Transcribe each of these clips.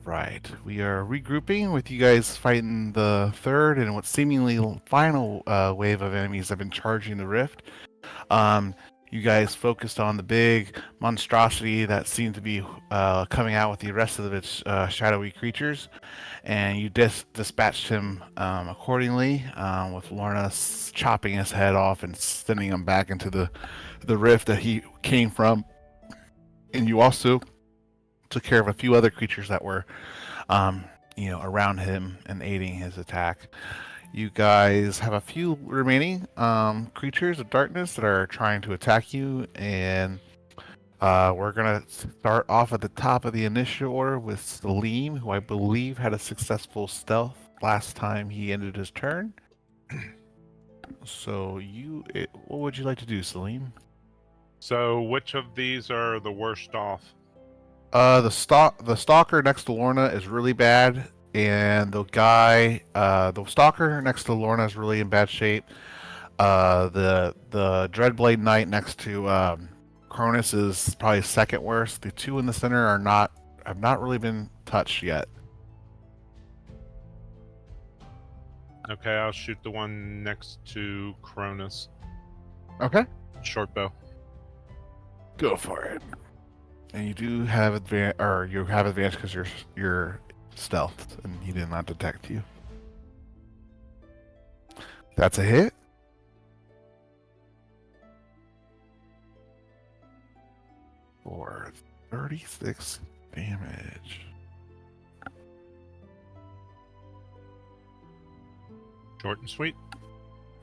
Right. We are regrouping with you guys fighting the third and what seemingly final wave of enemies that have been charging the rift. Um, you guys focused on the big monstrosity that seemed to be coming out with the rest of its shadowy creatures, and you dispatched him accordingly, with Lorna chopping his head off and sending him back into the rift that he came from. And you also took care of a few other creatures that were, around him and aiding his attack. You guys have a few remaining creatures of darkness that are trying to attack you, and we're gonna start off at the top of the initiative order with Salim, who I believe had a successful stealth last time he ended his turn. So what would you like to do, Salim? So, which of these are the worst off? The stalker next to Lorna is really bad, and the stalker next to Lorna is really in bad shape. The Dreadblade Knight next to Cronus is probably second worst. The two in the center have not really been touched yet. Okay, I'll shoot the one next to Cronus. Okay, Short bow. go for it. And you do have advantage because you're stealthed and he did not detect you. That's a hit. For 36 damage. Short and sweet.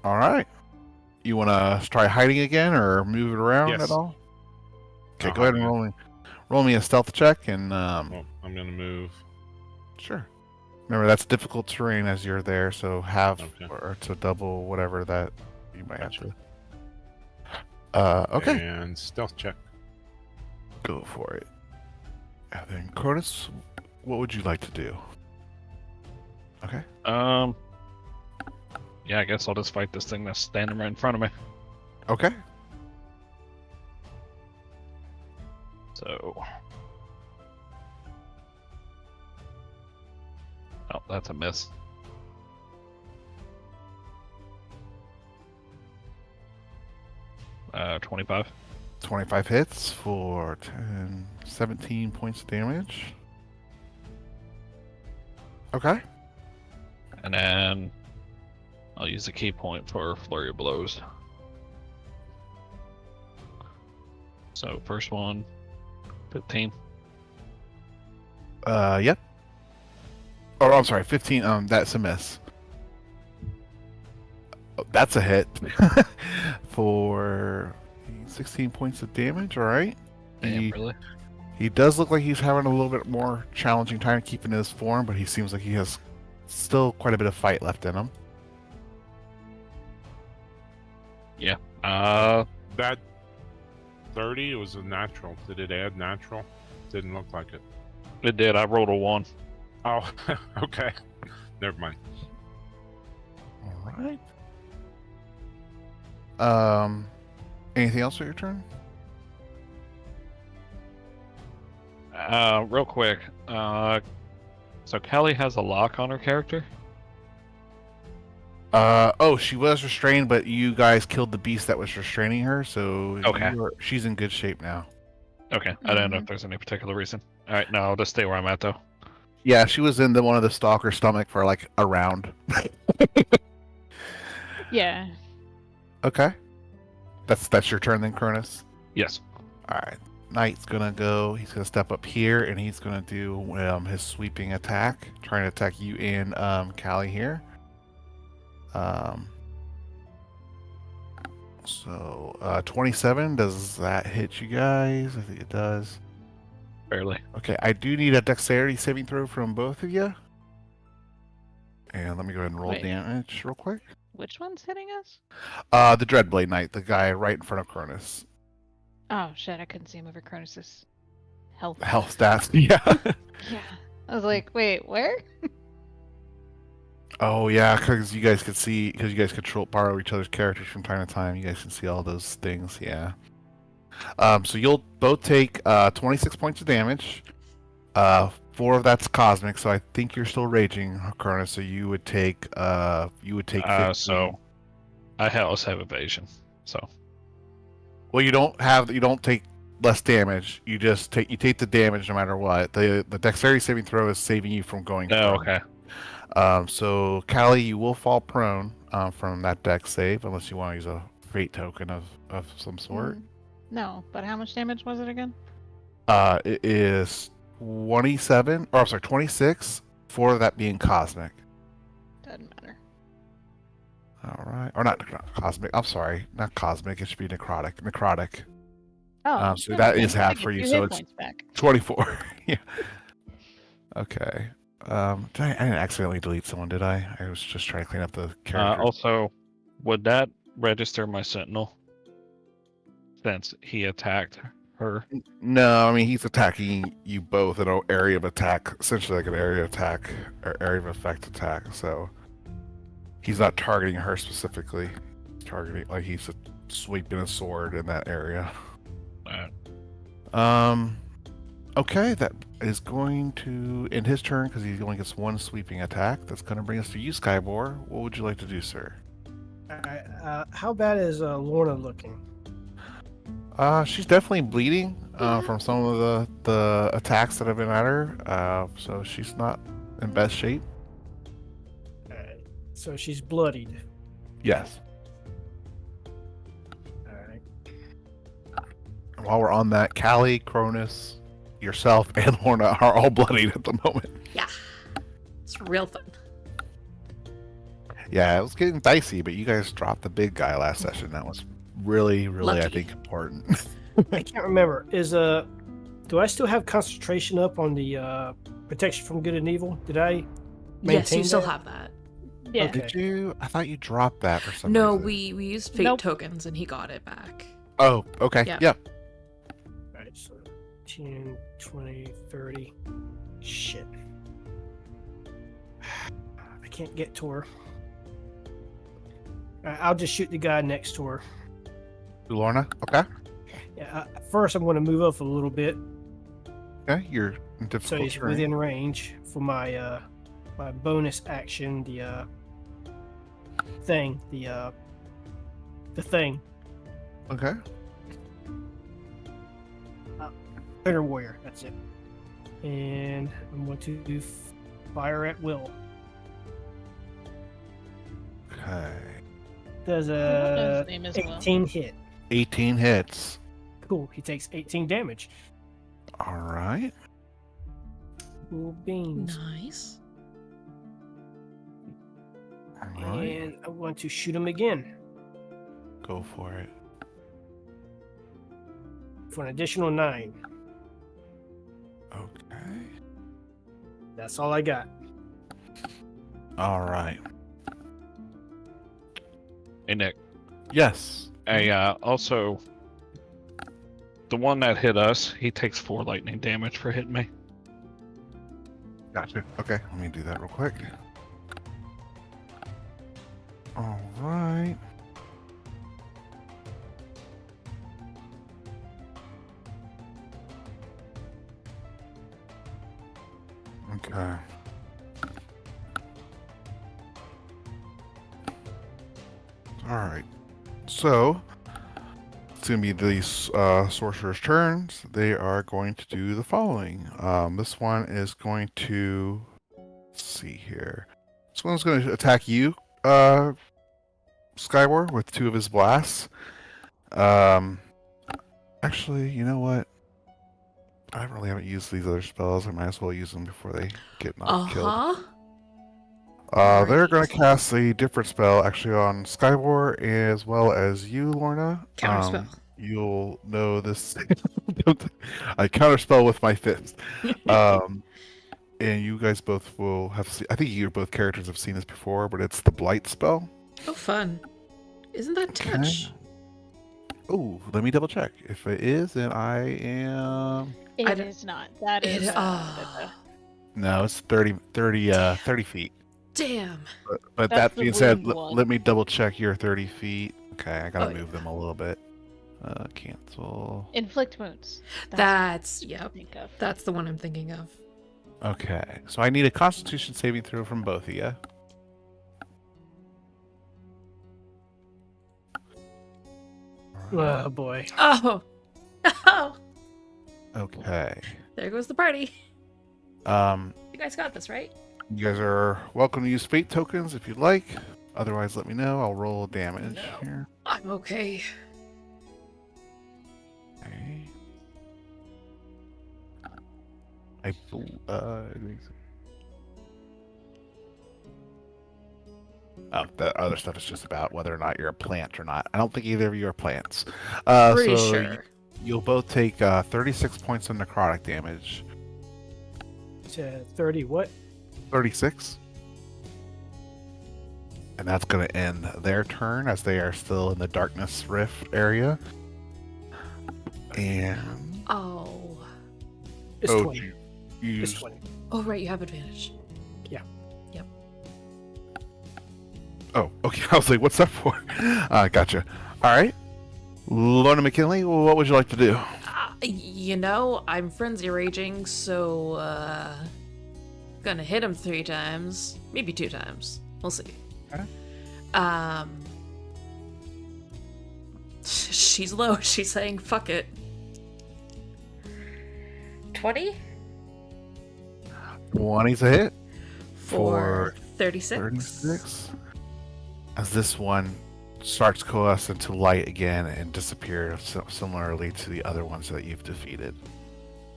All right. You want to try hiding again or move it around Yes. at all? Okay, I'll go ahead hide and roll me a stealth check and Well, I'm gonna move. sure. Remember that's difficult terrain as you're there, so have Okay. or to double whatever that you might Gotcha. have to. Okay. And stealth check. Go for it. And then Cronus, what would you like to do? Okay. Yeah, I guess I'll just fight this thing that's standing right in front of me. Okay. So... Oh, that's a miss. Uh, 25. 25 hits for 17 points of damage. Okay. And then I'll use the key point for flurry of blows. So first one, 15. Yep. Oh, I'm sorry, 15. That's a miss. Oh, that's a hit for 16 points of damage. All right. Damn, really? He does look like he's having a little bit more challenging time keeping his form, but he seems like he has still quite a bit of fight left in him. Yeah. That 30 was a natural. Did it add natural? Didn't look like it. It did. I rolled a 1. Oh, okay. Never mind. All right. Anything else for your turn? Real quick. So Kelly has a lock on her character? She was restrained, but you guys killed the beast that was restraining her, so Okay. she's in good shape now. Okay, I don't know if there's any particular reason. Alright, no, I'll just stay where I'm at, though. Yeah, she was in one of the stalker's stomach for like a round. Yeah. Okay. That's your turn then, Cronus? Yes. Alright. Knight's gonna go, he's gonna step up here, and he's gonna do his sweeping attack, trying to attack you and Callie here. So 27, does that hit you guys? I think it does. Barely. Okay, I do need a dexterity saving throw from both of you. And let me go ahead and roll Wait. damage real quick. Which one's hitting us? The Dreadblade Knight, the guy right in front of Cronus. Oh shit, I couldn't see him over Cronus's health. Health stats. Yeah. Yeah. I was like, wait, where? Oh yeah, because you guys could borrow each other's characters from time to time. You guys can see all those things. Yeah. So you'll both take 26 points of damage. 4 of that's cosmic, so I think you're still raging, Cronus. So you would take 15. So I also have evasion. So Well, you don't take less damage. You take the damage no matter what. The dexterity saving throw is saving you from going oh, prone. okay. So Callie, you will fall prone from that dex save unless you want to use a fate token of some sort. No, but how much damage was it again? It is 27, or I'm sorry, 26. 4 of that being cosmic. Doesn't matter. All right, or not cosmic. I'm sorry, not cosmic. It should be necrotic. Necrotic. Oh, So that is I half get for you. 2 So hit it's points back. 24. Yeah. Okay. I didn't accidentally delete someone, did I? I was just trying to clean up the character. Also, would that register my sentinel? Since he attacked her. No, I mean he's attacking you both in an area of attack, essentially like an area of attack or area of effect attack. So he's not targeting her specifically. He's targeting like he's sweeping a sword in that area. Okay, that is going to end his turn because he only gets 1 sweeping attack. That's going to bring us to you, Skybor. What would you like to do, sir? Alright, how bad is Lorna looking? She's definitely bleeding from some of the attacks that have been at her. So she's not in best shape. Alright, so she's bloodied. Yes. Alright. And while we're on that, Callie, Cronus, yourself, and Lorna are all bloodied at the moment. Yeah. It's real fun. Yeah, it was getting dicey, but you guys dropped the big guy last session. That was really, I Lucky. think, important. I can't remember. Do I still have concentration up on the protection from good and evil? Did I maintain Yes, you still that? have that. Yeah. Okay. Did you? I thought you dropped that for some No, reason. we used fate Nope. tokens and he got it back. Oh, okay. Yeah. Yeah. Alright, so 10, 20, 30. Shit. I can't get to her. Alright, I'll just shoot the guy next to her. Lorna. Okay. Yeah, first I'm going to move up a little bit Okay. You're in so difficult he's terrain. within range for my my bonus action. The thing. The thing. Okay. Thunder Warrior. That's it. And I'm going to do fire at will. Okay. Does His a name is Will. 18 hit. 18 hits. Cool. He takes 18 damage. All right. Cool beans. Nice. All right. And I want to shoot him again Go for it. for an additional 9. Okay. That's all I got. All right. Hey, Nick. Yes. Hey, also, the one that hit us, he takes 4 lightning damage for hitting me. Gotcha. Okay. Let me do that real quick. All right. Okay. All right. So it's going to be these sorcerer's turns. They are going to do the following. This one is going to, let's see here. This one's going to attack you, Skyward, with 2 of his blasts. Actually, you know what? I really haven't used these other spells. I might as well use them before they get knocked killed. They're going to cast a different spell actually on Skywar as well as you, Lorna. Counterspell. You'll know this. I counterspell with my fist. And you guys both will have seen, I think you both characters have seen this before, but it's the Blight spell. Oh, fun. Isn't that touch? Oh, let me double check. If it is, then I am. It I don't- is not. That is. No, it's 30 feet. Damn. But That's that the being said, wooden one. let me double check your 30 feet. Okay, I gotta Oh, move them a little bit. Cancel. Inflict wounds. That's what I yep. think of. That's the one I'm thinking of. Okay, so I need a Constitution saving throw from both of you. Oh boy. Oh. Oh. Okay. There goes the party. Um, You guys got this, right? you guys are welcome to use fate tokens if you'd like. Otherwise, let me know. I'll roll damage No. here. I'm okay. Okay. I Oh, the other stuff is just about whether or not you're a plant or not. I don't think either of you are plants. Pretty so sure. You'll both take 36 points of necrotic damage. 30 what? 36. And that's going to end their turn as they are still in the darkness rift area. And Oh. It's 20. you It's use 20. Oh, right. You have advantage. Oh, okay. I was like, what's that for? Gotcha. All right. Lorna McKinley, what would you like to do? You know, I'm frenzy raging, so gonna hit him 3 times, maybe 2 times. We'll see. Okay. She's low. She's saying fuck it. 20 20's a hit. for 36. 36. As this one starts coalesce into light again and disappears similarly to the other ones that you've defeated.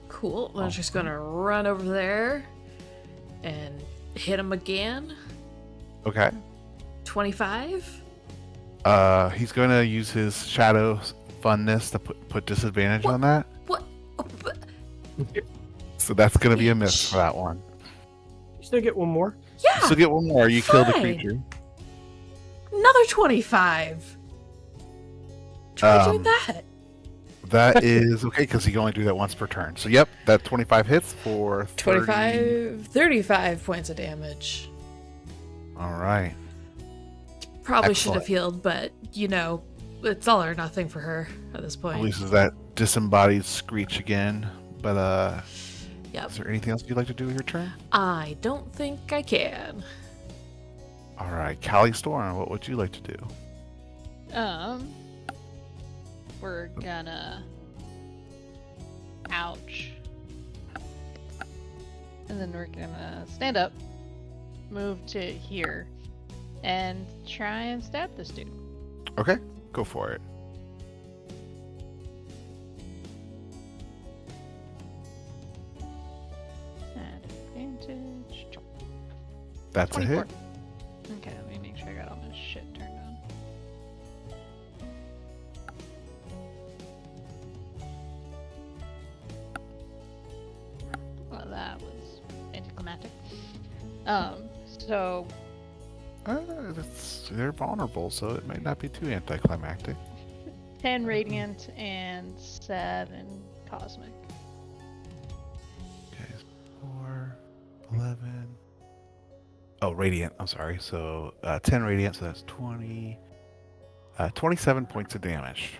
Cool. I'm just gonna run over there and hit him again. Okay. 25. He's going to use his shadow funness to put disadvantage on that. What? So that's going to be a miss for that one. You still get one more? Yeah. So get one more. You kill the fine. creature. Another 25. Try doing that. That is okay because you can only do that once per turn. So yep, that 25 hits for 35 points of damage. All right. Probably should have Excellent. healed, but you know, it's all or nothing for her at this point. Releases that disembodied screech again. But Yep. is there anything else you'd like to do with your turn? I don't think I can. All right, Callie Storm, what would you like to do? We're gonna. Ouch. And then we're gonna stand up, move to here, and try and stab this dude. Okay, go for it. At advantage. That's a 24. hit. Okay, let me make sure I got all my shit turned on. Well, that was anticlimactic. So They're vulnerable, so it might not be too anticlimactic. 10 radiant and 7 cosmic. Okay, 4, 11. Oh, radiant. I'm sorry. So 10 radiant, so that's 20. 27 points of damage.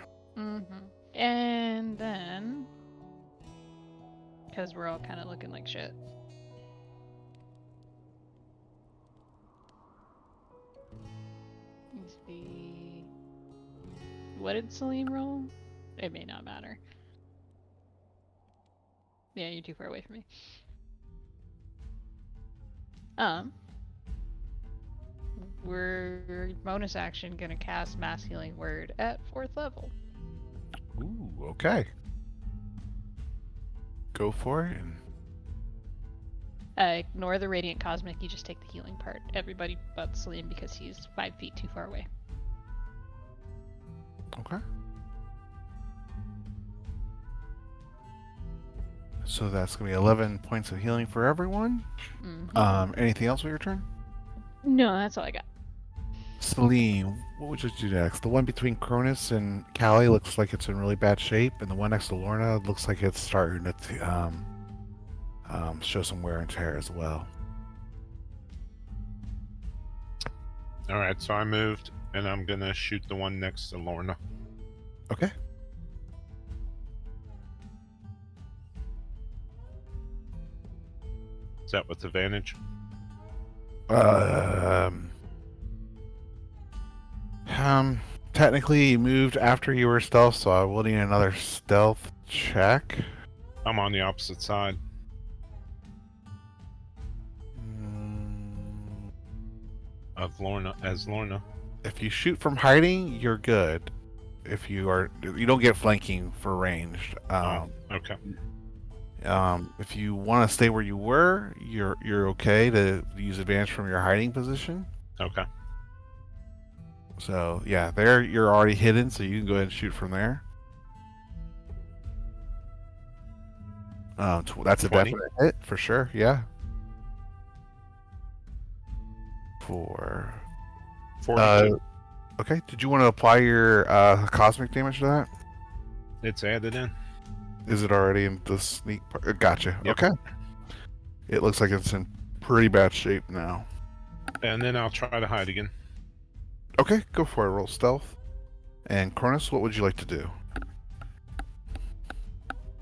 And then, because we're all kind of looking like shit. Is the what did Salim roll? It may not matter. Yeah, you're too far away from me. We're bonus action gonna cast Mass Healing Word at 4th level. Ooh, okay. Go for it. And Ignore the Radiant Cosmic, you just take the healing part. Everybody but Salim because he's 5 feet too far away. okay. So that's gonna be 11 points of healing for everyone. Anything else with your turn? No, that's all I got. Celine, what would you do next? The one between Cronus and Callie looks like it's in really bad shape, and the one next to Lorna looks like it's starting to show some wear and tear as well. All right, so I moved, and I'm gonna shoot the one next to Lorna. Okay. Is that with advantage? Technically, you moved after you were stealth, so I will need another stealth check. I'm on the opposite side. Mm, Of Lorna, as Lorna. If you shoot from hiding, you're good. If you are, you don't get flanking for ranged. Okay. If you want to stay where you were, you're okay to use advantage from your hiding position. Okay. So yeah, there you're already hidden, so you can go ahead and shoot from there. That's a 20. definite hit for sure. Yeah. For 42. okay. Did you want to apply your cosmic damage to that? It's added in. Is it already in the sneak part? Gotcha. Yep. Okay. It looks like it's in pretty bad shape now. And then I'll try to hide again. Okay, go for it. Roll stealth. And Cronus, what would you like to do?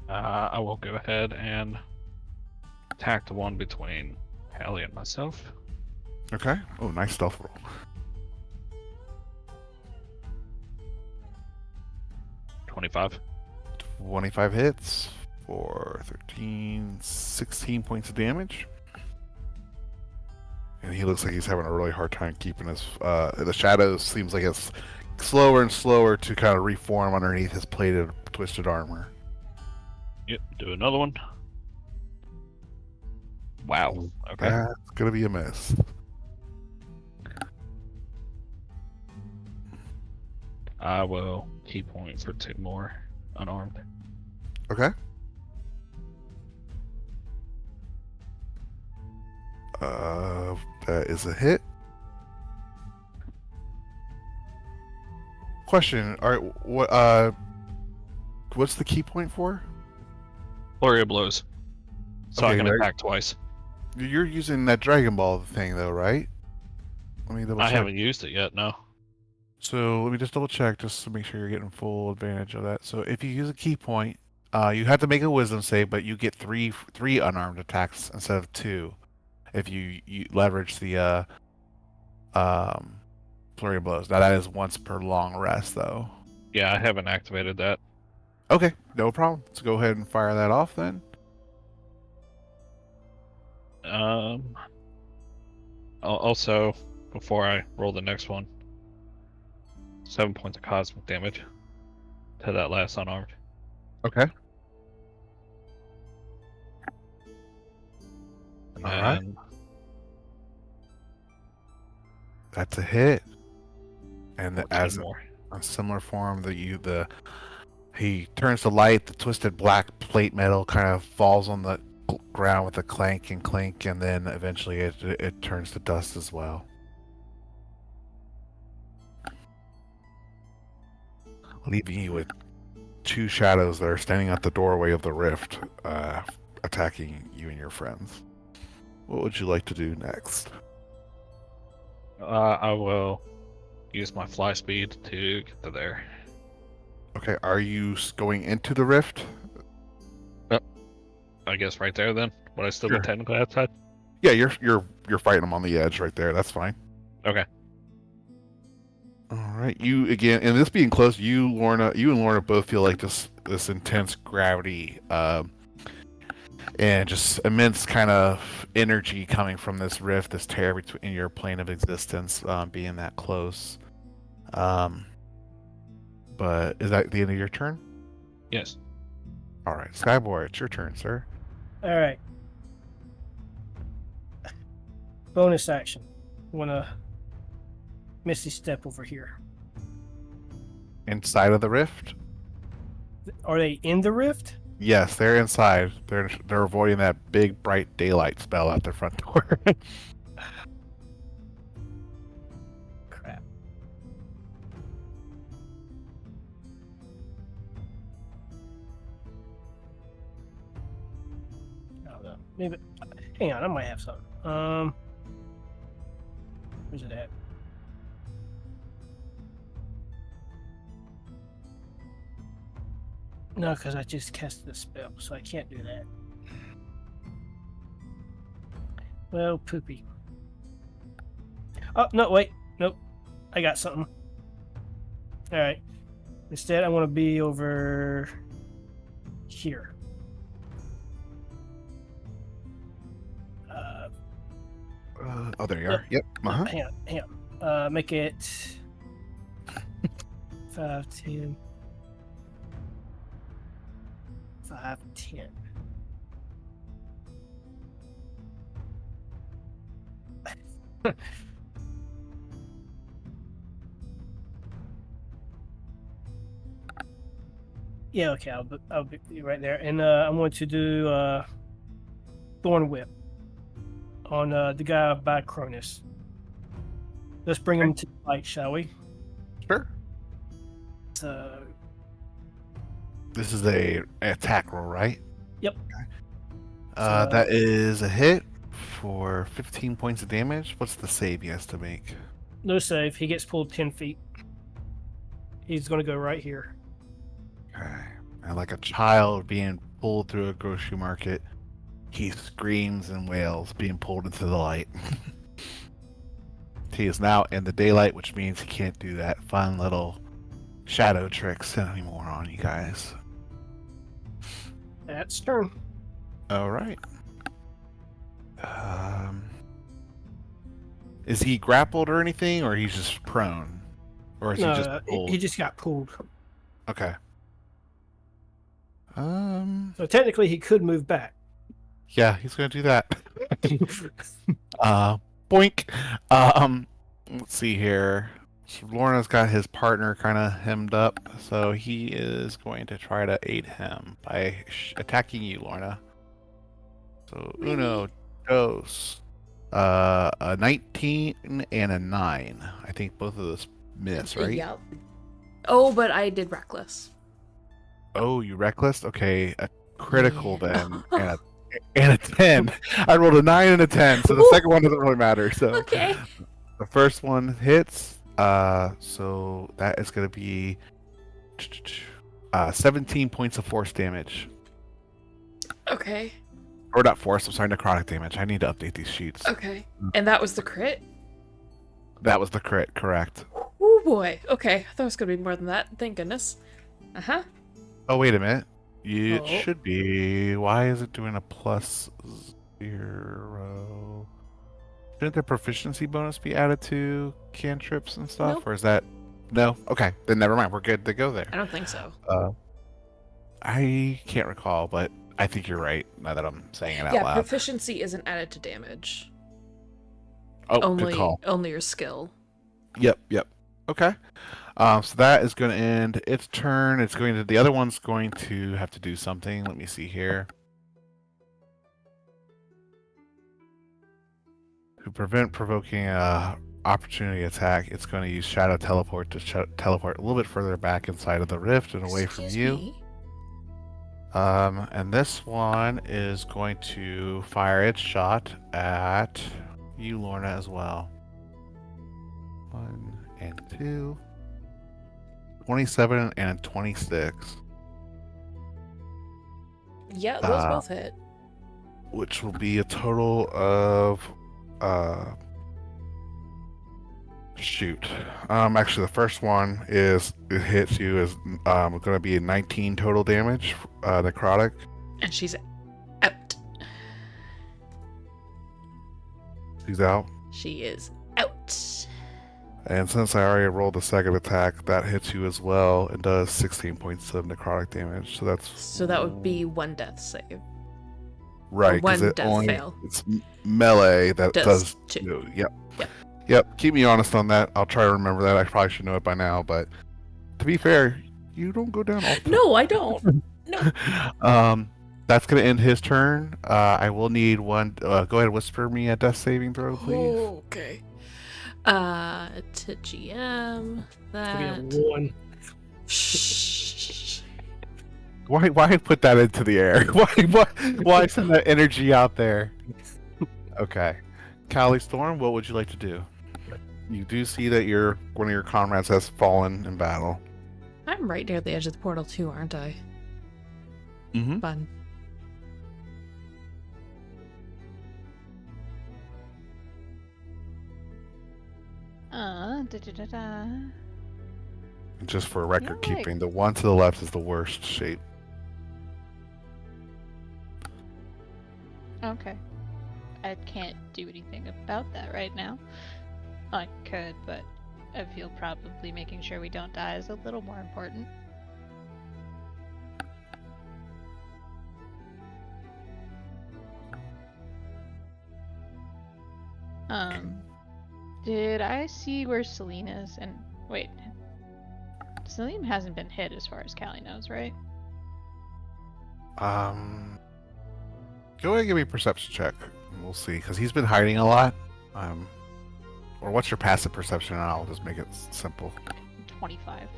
I will go ahead and attack the one between Hallie and myself. Okay. Oh, nice stealth roll. 25. 25 hits for 16 points of damage. And he looks like he's having a really hard time keeping his the shadows seems like it's slower and slower to kind of reform underneath his plated twisted armor. Yep, do another one. Wow. Okay. That's gonna be a miss. I will key point for 2 more unarmed. Okay. That is a hit. Question: all right, what's the key point for? Flurry of blows. So I Okay, can right. attack twice. You're using that Dragon Ball thing, though, right? Let me double I check. haven't used it yet, no. So let me just double check, just to make sure you're getting full advantage of that. So if you use a key point, you have to make a Wisdom save, but you get three unarmed attacks instead of 2 if you leverage the flurry of blows. Now that is once per long rest, though. Yeah, I haven't activated that. Okay, no problem. Let's go ahead and fire that off then. Also, before I roll the next one, 7 points of cosmic damage to that last unarmed. Okay. And All right. then That's a hit. And 14 as more. a similar form, he turns the light, the twisted black plate metal kind of falls on the ground with a clank and clink, and then eventually it turns to dust as well. Leaving you with 2 shadows that are standing at the doorway of the rift, attacking you and your friends. What would you like to do next? I will use my fly speed to get to there. Okay, are you going into the rift? I guess right there then. Would I still Sure. be technically outside? Yeah, you're fighting them on the edge right there. That's fine. Okay. All right, you again, and this being close, you and Lorna both feel like this intense gravity, and just immense kind of energy coming from this rift, this tear between your plane of existence, being that close. But is that the end of your turn? Yes. All right, Skyboy, it's your turn, sir. All right. Bonus action. Wanna Misty step over here. Inside of the rift? Are they in the rift? Yes, they're inside. They're avoiding that big bright daylight spell at their front door. Crap. I don't know. Maybe. Hang on, I might have something. Where's it at? No, because I just casted a spell, so I can't do that. Well, poopy. Oh, no, wait. Nope. I got something. Alright. Instead, I want to be over here. Oh, there you are. Yep. Uh-huh. Hang on. Make it 5, 10. 5, 10. Yeah, okay, I'll be right there. And I'm going to do Thorn Whip on the guy by Cronus. Let's bring him to the light, shall we? Sure. So, This is a attack roll, right? Yep. Okay. So- That is a hit for 15 points of damage. What's the save he has to make? no save. He gets pulled 10 feet. He's going to go right here. Okay. And like a child being pulled through a grocery market, he screams and wails, being pulled into the light. He is now in the daylight, which means he can't do that fun little shadow tricks anymore on you guys. That's turn. All right. Is he grappled or anything, or he's just prone, or is he just pulled? he just got pulled. Okay. So technically, he could move back. Yeah, he's gonna do that. Boink. Let's see here. So Lorna's got his partner kind of hemmed up, so he is going to try to aid him by attacking you, Lorna. So uno, dos, a 19 and a 9. I think both of those miss, right? Yep. Oh, but I did reckless. Oh, you reckless? Okay, a critical then, Yeah. and a 10. I rolled a 9 and a 10, so the second one doesn't really matter. So Okay. the first one hits. So that is going to be 17 points of force damage. Okay. Or not force, I'm sorry, necrotic damage. I need to update these sheets. Okay. And that was the crit? That was the crit, correct. Oh boy. Okay. I thought it was gonna be more than that. Thank goodness. Uh-huh. Oh, wait a minute. It Oh. should be. Why is it doing a +0? Shouldn't the proficiency bonus be added to cantrips and stuff? Nope. Or is that... No? Okay, then never mind. We're good to go there. I don't think so. I can't recall, but I think you're right now that I'm saying it out Yeah, loud. proficiency isn't added to damage. Oh, good call. Only your skill. Yep. Okay. So that is going to end its turn. It's going to... The other one's going to have to do something. Let me see here. To prevent provoking a opportunity attack, it's going to use Shadow Teleport to teleport a little bit further back inside of the rift and away from Excuse you. me? And this one is going to fire its shot at you, Lorna, as well. 1 and 2. 27 and 26. Yeah, those both hit. Which will be a total of shoot. Actually the first one is it hits you is going to be a 19 total damage, necrotic. And she's out. She's out. She is out. And since I already rolled the second attack, that hits you as well and does 16 points of necrotic damage. So that's So that would be one death save. right. 'Cause one it death only, fail. It's melee that Does does two. 2. Yep. Yep. Yep. Keep me honest on that. I'll try to remember that. I probably should know it by now, but to be fair, you don't go down all the time. No, I don't. No. That's gonna end his turn. I will need one. Go ahead and whisper me a death saving throw, please. Oh, okay. To GM It's gonna that. be a 1. Shh. Why put that into the air? Why send that energy out there? Okay, Callie Storm, what would you like to do? You do see that one of your comrades has fallen in battle. I'm right near the edge of the portal too, aren't I? Mm-hmm. Fun. Da-da-da-da. Just for record Yeah, keeping, the one to the left is the worst shape. Okay. I can't do anything about that right now. I could, but I feel probably making sure we don't die is a little more important. Did I see where Celine is? And wait, Celine hasn't been hit as far as Callie knows, right? Go ahead and give me a perception check. And we'll see, because he's been hiding a lot. Or what's your passive perception? And I'll just make it simple. 25.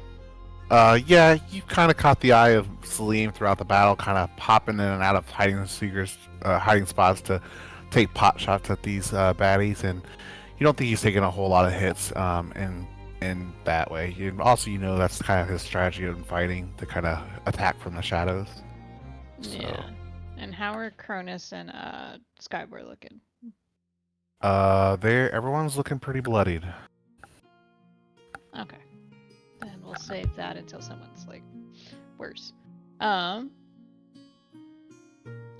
Yeah, you kind of caught the eye of Salim throughout the battle, kind of popping in and out of hiding spots to take pot shots at these baddies, and you don't think he's taking a whole lot of hits in that way. Also, you know that's kind of his strategy in fighting, to kind of attack from the shadows. Yeah. And how are Cronus and Skybor looking? Everyone's looking pretty bloodied. Okay. Then we'll save that until someone's like worse.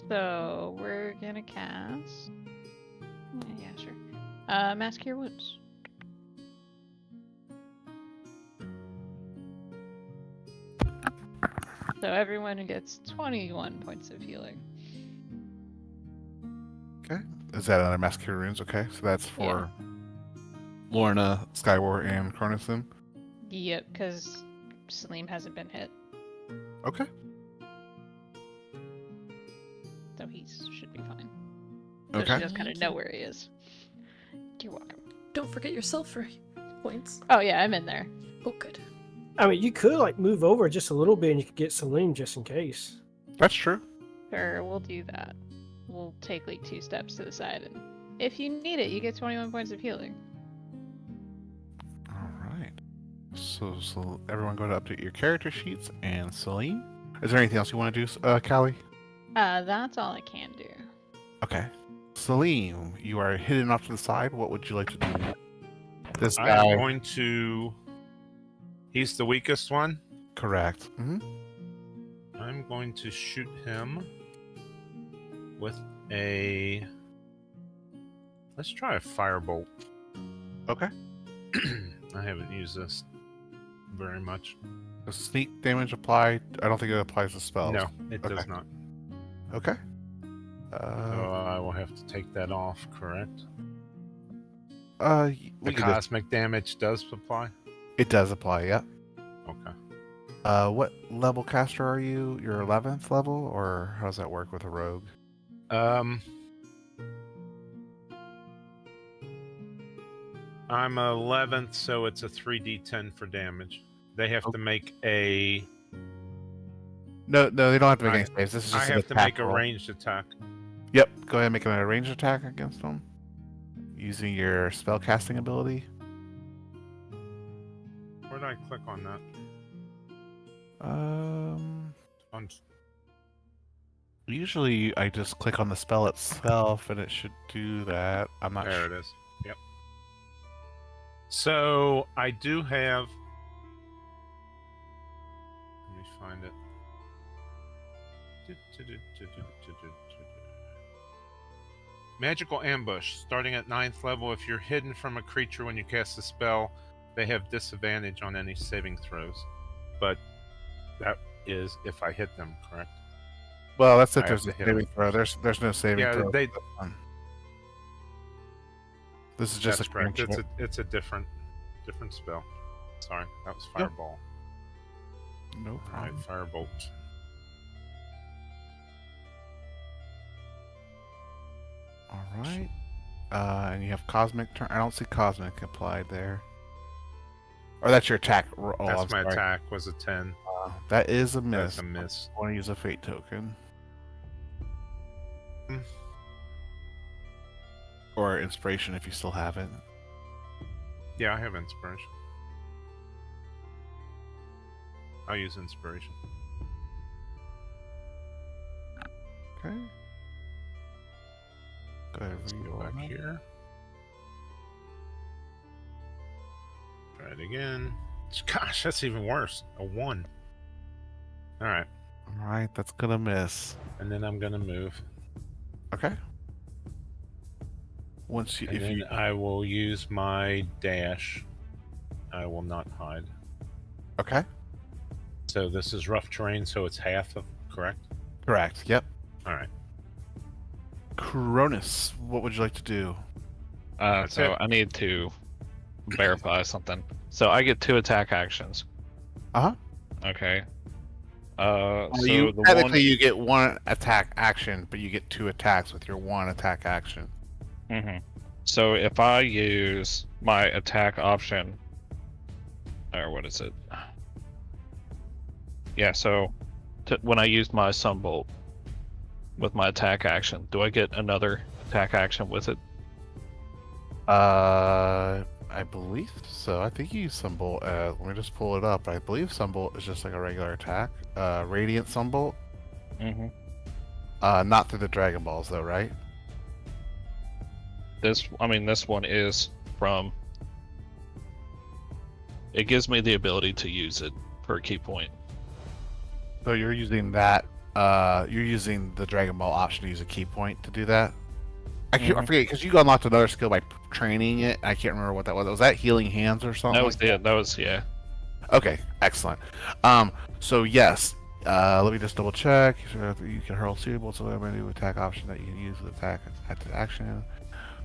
So we're gonna cast. Yeah, sure. Mask Cure Wounds. So everyone gets 21 points of healing. Okay. Is that under Mass Cure Runes? Okay, so that's for Lorna, Skywar, and Cronison. Yep, because Salim hasn't been hit, Okay. so he should be fine. So Okay. she does kind of know where he is. You're welcome. Don't forget your sulfur points. Oh yeah, I'm in there. Oh, good. I mean, you could like move over just a little bit, and you could get Celine just in case. That's true. Sure, we'll do that. We'll take like 2 steps to the side, and if you need it, you get 21 points of healing. All right. So everyone go to update your character sheets, and Celine. Is there anything else you want to do, Callie? That's all I can do. Okay. Celine, you are hidden off to the side. What would you like to do? This I'm guy. going to. He's the weakest one. Correct. I'm going to shoot him with a. Let's try a firebolt. Okay. I haven't used this very much. Does sneak damage apply? I don't think it applies to spells. No, it does Okay. not. Okay. So I will have to take that off, correct? The The cosmic damage does apply? It does apply, yeah. Okay. What level caster are you? Your 11th level, or how does that work with a rogue? I'm 11th, so it's a 3d10 for damage. They have to make a. No, they don't have to make any saves. This is I just an have to attack make a roll. ranged attack. Yep, go ahead and make a ranged attack against them. Using your spell casting ability. Where did I click on that? On Usually I just click on the spell itself and it should do that. I'm not there sure. it is. Yep. So I do have. Let me find it. Magical ambush. Starting at 9th level, if you're hidden from a creature when you cast a spell, they have disadvantage on any saving throws. But that is if I hit them, correct? Well, that's if I there's have a to hit saving throw. There's no saving Yeah, throw. they. This is just That's a correct. cantrip. It's a different spell. Sorry, that was Yep. fireball. No All right, problem. firebolt. All right. And you have cosmic turn. I don't see cosmic applied there. Or that's your attack. Oh, That's I'm my sorry. attack. Was a 10. That is a miss. That's a miss. I want to use a fate token. Hmm. Or inspiration if you still have it. Yeah, I have inspiration. I'll use inspiration. Okay. Go ahead Let's and go reroll back that. here. Try it again. Gosh, that's even worse. A 1. All right. All right, that's gonna miss. And then I'm gonna move. Okay. Once you, And if then you, I will use my dash. I will not hide. okay, So this is rough terrain, so it's half of correct? correct. Yep. All right. Cronus, what would you like to do? That's So it. I need to verify something. So I get 2 attack actions. Uh-huh. Okay. Well, So you the technically one. you get 1 attack action, but you get 2 attacks with your 1 attack action. So if I use my attack option, or what is it? Yeah. So when I use my sunbolt with my attack action, do I get another attack action with it? I believe so. I think you use Sunbolt. Let me just pull it up. I believe Sunbolt is just like a regular attack. Radiant Sunbolt. Not through the Dragon Balls though, right? This one is from. It gives me the ability to use it for a key point. So you're using that. You're using the Dragon Ball option to use a key point to do that. I forget because you unlocked another skill by training it. I can't remember what that was. Was that Healing Hands or something? That was yeah. Okay, excellent. So yes, let me just double check. You can hurl suitable so a new attack option that you can use with attack action.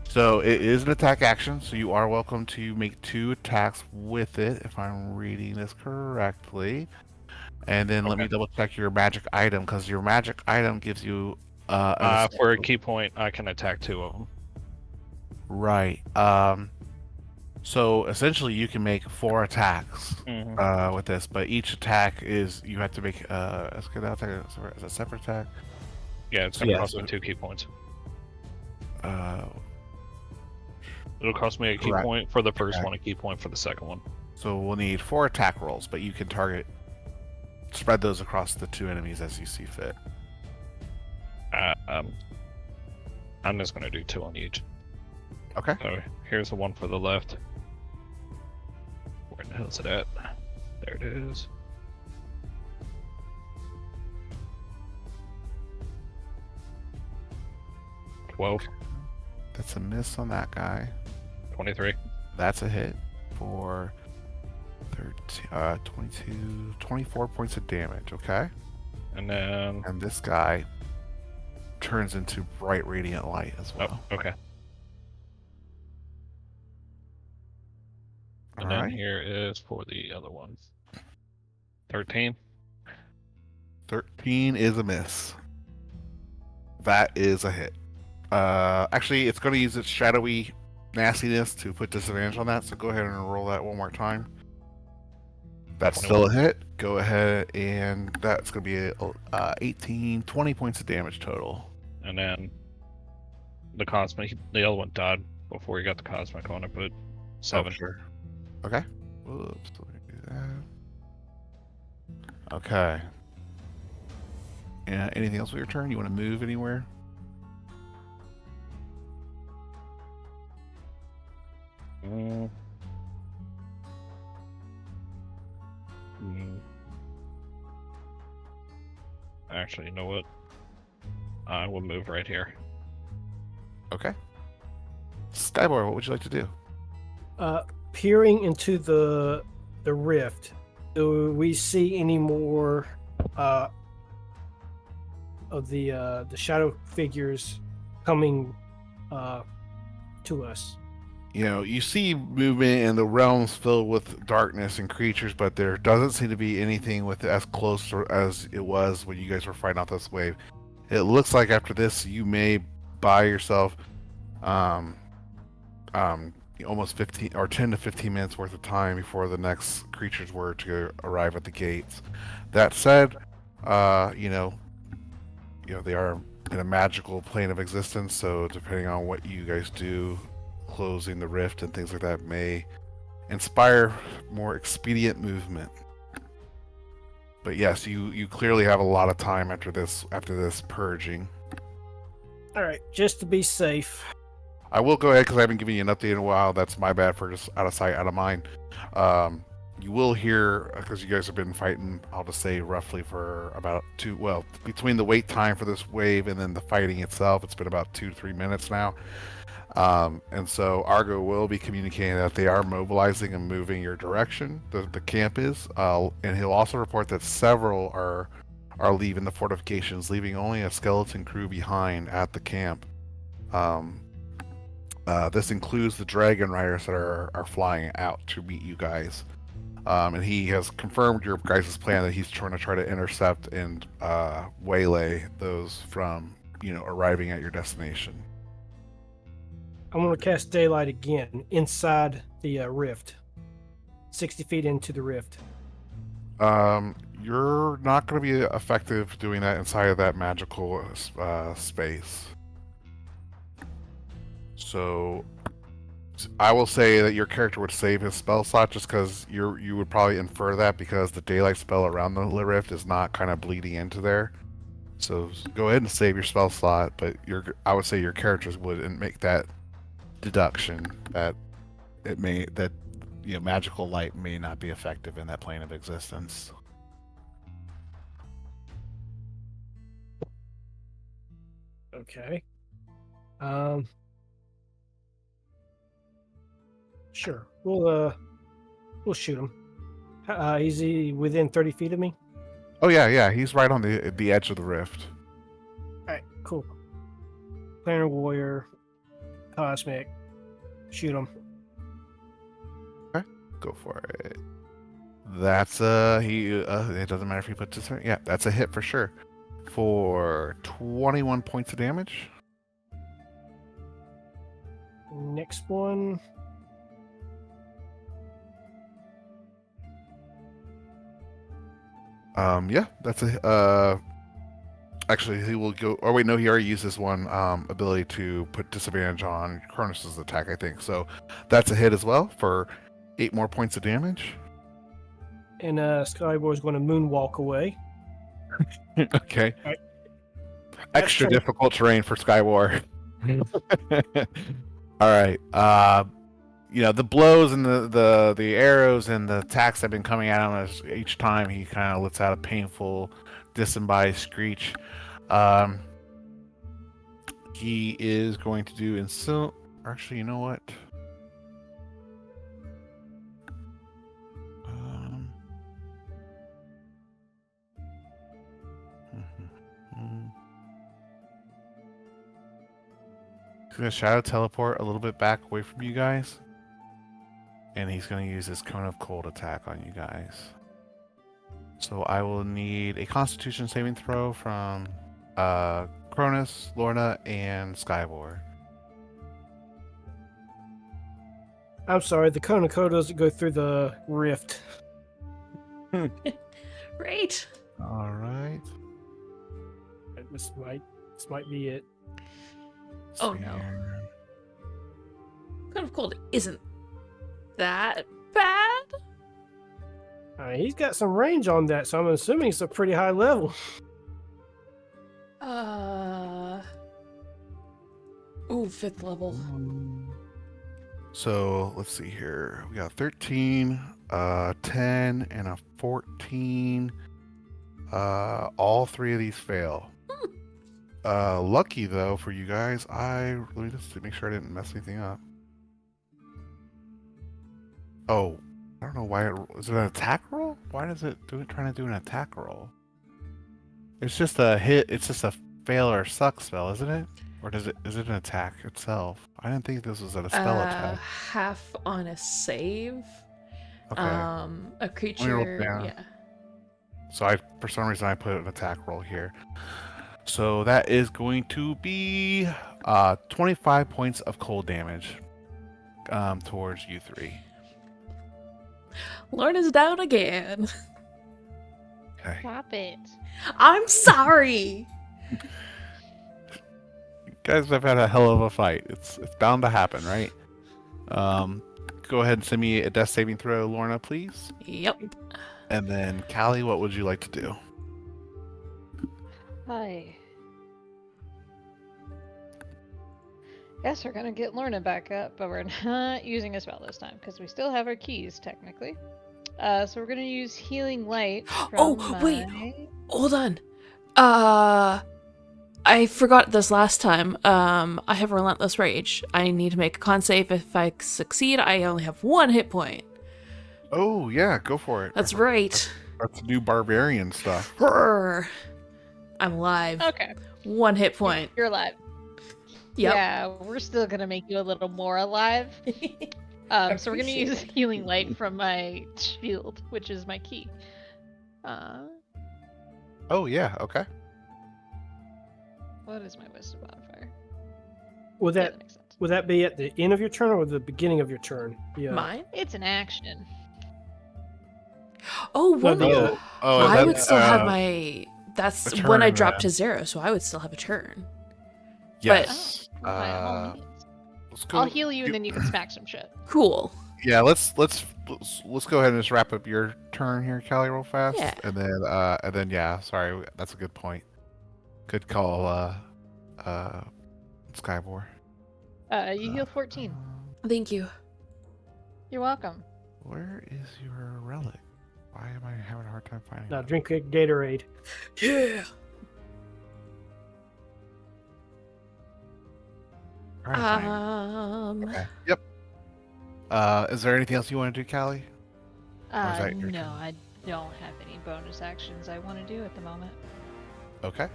So it is an attack action, so you are welcome to make 2 attacks with it, if I'm reading this correctly. And then let me double check your magic item, because your magic item gives you for a key point, I can attack 2 of them. Right. So essentially, you can make 4 attacks with this, but each attack is you have to make a separate attack. Yeah, it's gonna cost me 2 key points. It'll cost me a key point for the first one, a key point for the second one. So we'll need 4 attack rolls, but you can spread those across the 2 enemies as you see fit. I'm just gonna do 2 on each. Okay. So here's the one for the left. Where the hell is it at? There it is. $12. That's a miss on that guy. 23. That's a hit for 24 points of damage, okay? And then... And this guy turns into bright radiant light as well. Oh, okay. And then here is for the other one. 13. 13 is a miss. That is a hit. Actually, it's going to use its shadowy nastiness to put disadvantage on that, so go ahead and roll that one more time. That's 21. still a hit. Go ahead, and that's going to be 20 points of damage total. And then the cosmic, the other one died before he got the cosmic on it, but 7. Oh, sure. Okay. Whoops. Let me do that. Okay. Yeah. Anything else with your turn? You want to move anywhere? Actually, you know what? I will move right here. Okay. Skybar, what would you like to do? Peering into the rift, do we see any more of the shadow figures coming to us? You know, you see movement in the realms filled with darkness and creatures, but there doesn't seem to be anything with as close as it was when you guys were fighting off this wave. It looks like after this, you may buy yourself almost 15 or 10 to 15 minutes worth of time before the next creatures were to arrive at the gates. That said, you know they are in a magical plane of existence, so depending on what you guys do, closing the rift and things like that may inspire more expedient movement. But yes, you clearly have a lot of time after this purging. All right, just to be safe, I will go ahead because I haven't given you an update in a while. That's my bad for just out of sight, out of mind. You will hear, because you guys have been fighting, I'll just say roughly for about between the wait time for this wave and then the fighting itself, it's been about 2 to 3 minutes now. And so Argo will be communicating that they are mobilizing and moving your direction. The camp is, and he'll also report that several are leaving the fortifications, leaving only a skeleton crew behind at the camp. This includes the dragon riders that are flying out to meet you guys. And he has confirmed your guys' plan that he's trying to intercept and waylay those from, arriving at your destination. I'm going to cast Daylight again inside the rift. 60 feet into the rift. You're not going to be effective doing that inside of that magical space. So I will say that your character would save his spell slot just because you would probably infer that because the daylight spell around the rift is not kind of bleeding into there. So go ahead and save your spell slot, but I would say your characters wouldn't make that deduction that magical light may not be effective in that plane of existence. Okay. Sure. We'll shoot him. Is he within 30 feet of me? Oh yeah, he's right on the edge of the rift. Alright, cool. Planar warrior, cosmic, shoot him. Okay, go for it. That's it doesn't matter if you put this in. Yeah, that's a hit for sure. For 21 points of damage. Next one. Yeah, that's a actually he will go, oh wait, no, he already used this one ability to put disadvantage on Cronus's attack, I think. So that's a hit as well for 8 more points of damage. And Skyboy's going to moonwalk away. Okay. Right. Extra difficult terrain for Skywar. All right. The blows and the arrows and the attacks have been coming at him each time he kind of lets out a painful, disembodied screech. He is going to do actually, you know what? He's going to shadow teleport a little bit back away from you guys. And he's going to use his Cone of Cold attack on you guys. So I will need a Constitution saving throw from Cronus, Lorna, and Skywar. I'm sorry, the Cone of Cold doesn't go through the rift. Right. All right. This might be it. Oh no. Cone of Cold isn't that bad. He's got some range on that, so I'm assuming it's a pretty high level. Ooh, 5th level. So let's see here. We got 13, 10, and a 14. All 3 of these fail. Lucky though for you guys, let me just make sure I didn't mess anything up. Oh, I don't know why. Is it an attack roll? Why is it trying to do an attack roll? It's just a hit. It's just a fail or suck spell, isn't it? Or is it an attack itself? I didn't think this was a spell attack. Half on a save. Okay. A creature. Yeah. So for some reason I put an attack roll here. So that is going to be 25 points of cold damage towards you 3. Lorna's down again. Okay. Stop it. I'm sorry. You guys have had a hell of a fight. It's bound to happen, right? Go ahead and send me a death saving throw, Lorna, please. Yep. And then Callie, what would you like to do? Hi. Guess we're gonna get Lorna back up, but we're not using a spell this time because we still have our keys technically. So we're gonna use Healing Light from Oh, wait. my... Hold on. I forgot this last time. I have Relentless Rage. I need to make a con save. If I succeed, I only have 1 hit point. Oh yeah, go for it. That's right. That's new barbarian stuff. Brr. I'm alive. Okay, 1 hit point. you're alive. Yep. Yeah, we're still gonna make you a little more alive. So we're gonna use Healing Light from my shield, which is my key. Oh yeah, okay. What is my wisdom modifier? Would Yeah, that makes sense. would that be at the end of your turn or the beginning of your turn? Yeah. Mine? It's an action. Oh, No, one. the, I would that's, still have my. That's a when I turn, dropped to 0, so I would still have a turn. Yes. Oh, by all means. Let's go. I'll heal you and then you can smack some shit. Cool. Yeah, let's go ahead and just wrap up your turn here, Callie, real fast. Yeah. And then yeah, sorry, that's a good point. Good call, Skybor. You heal 14. Thank you. You're welcome. Where is your relic? Why am I having a hard time finding now it? drink a Gatorade. Yeah. All right, fine. Okay. Yep. Is there anything else you want to do, Callie? Or is that your No, turn? I don't have any bonus actions I want to do at the moment. Okay.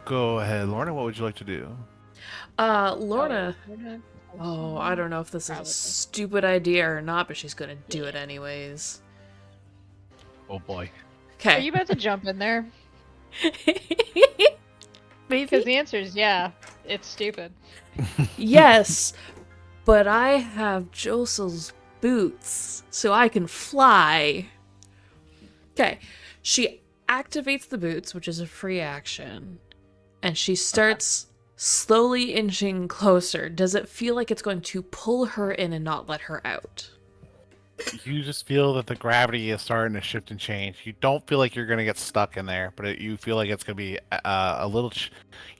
Go ahead, Lorna. What would you like to do? Lorna. Lorna? Oh, I don't know if this is Probably. a stupid idea or not, but she's gonna do it anyways. Oh boy. Are Okay. you about to jump in there? Because Maybe. the answer is yeah. It's stupid. Yes, but I have Josel's boots, so I can fly. Okay. She activates the boots, which is a free action, and she starts slowly inching closer. Does it feel like it's going to pull her in and not let her out? You just feel that the gravity is starting to shift and change. You don't feel like you're going to get stuck in there, but you feel like it's going to be a little,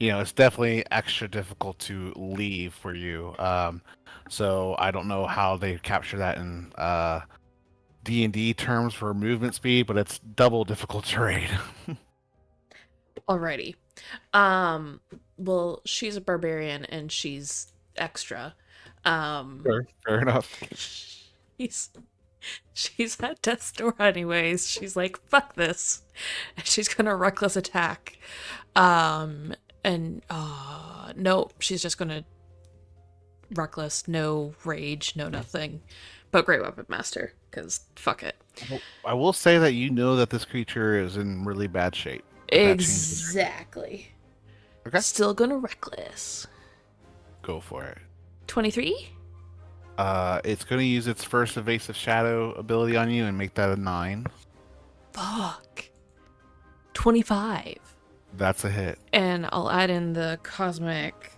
it's definitely extra difficult to leave for you. So I don't know how they capture that in D&D terms for movement speed, but it's double difficult terrain. Alrighty. Well, she's a barbarian and she's extra. Fair enough. She's at death's door anyways. She's like, fuck this. And she's gonna reckless attack. No, she's just gonna reckless, no rage, no nothing. But great weapon master, because fuck it. I will say that you know that this creature is in really bad shape. That changes. Exactly. Okay. Still gonna reckless. Go for it. 23? It's going to use its first evasive shadow ability on you and make that a 9. Fuck. 25. That's a hit. And I'll add in the cosmic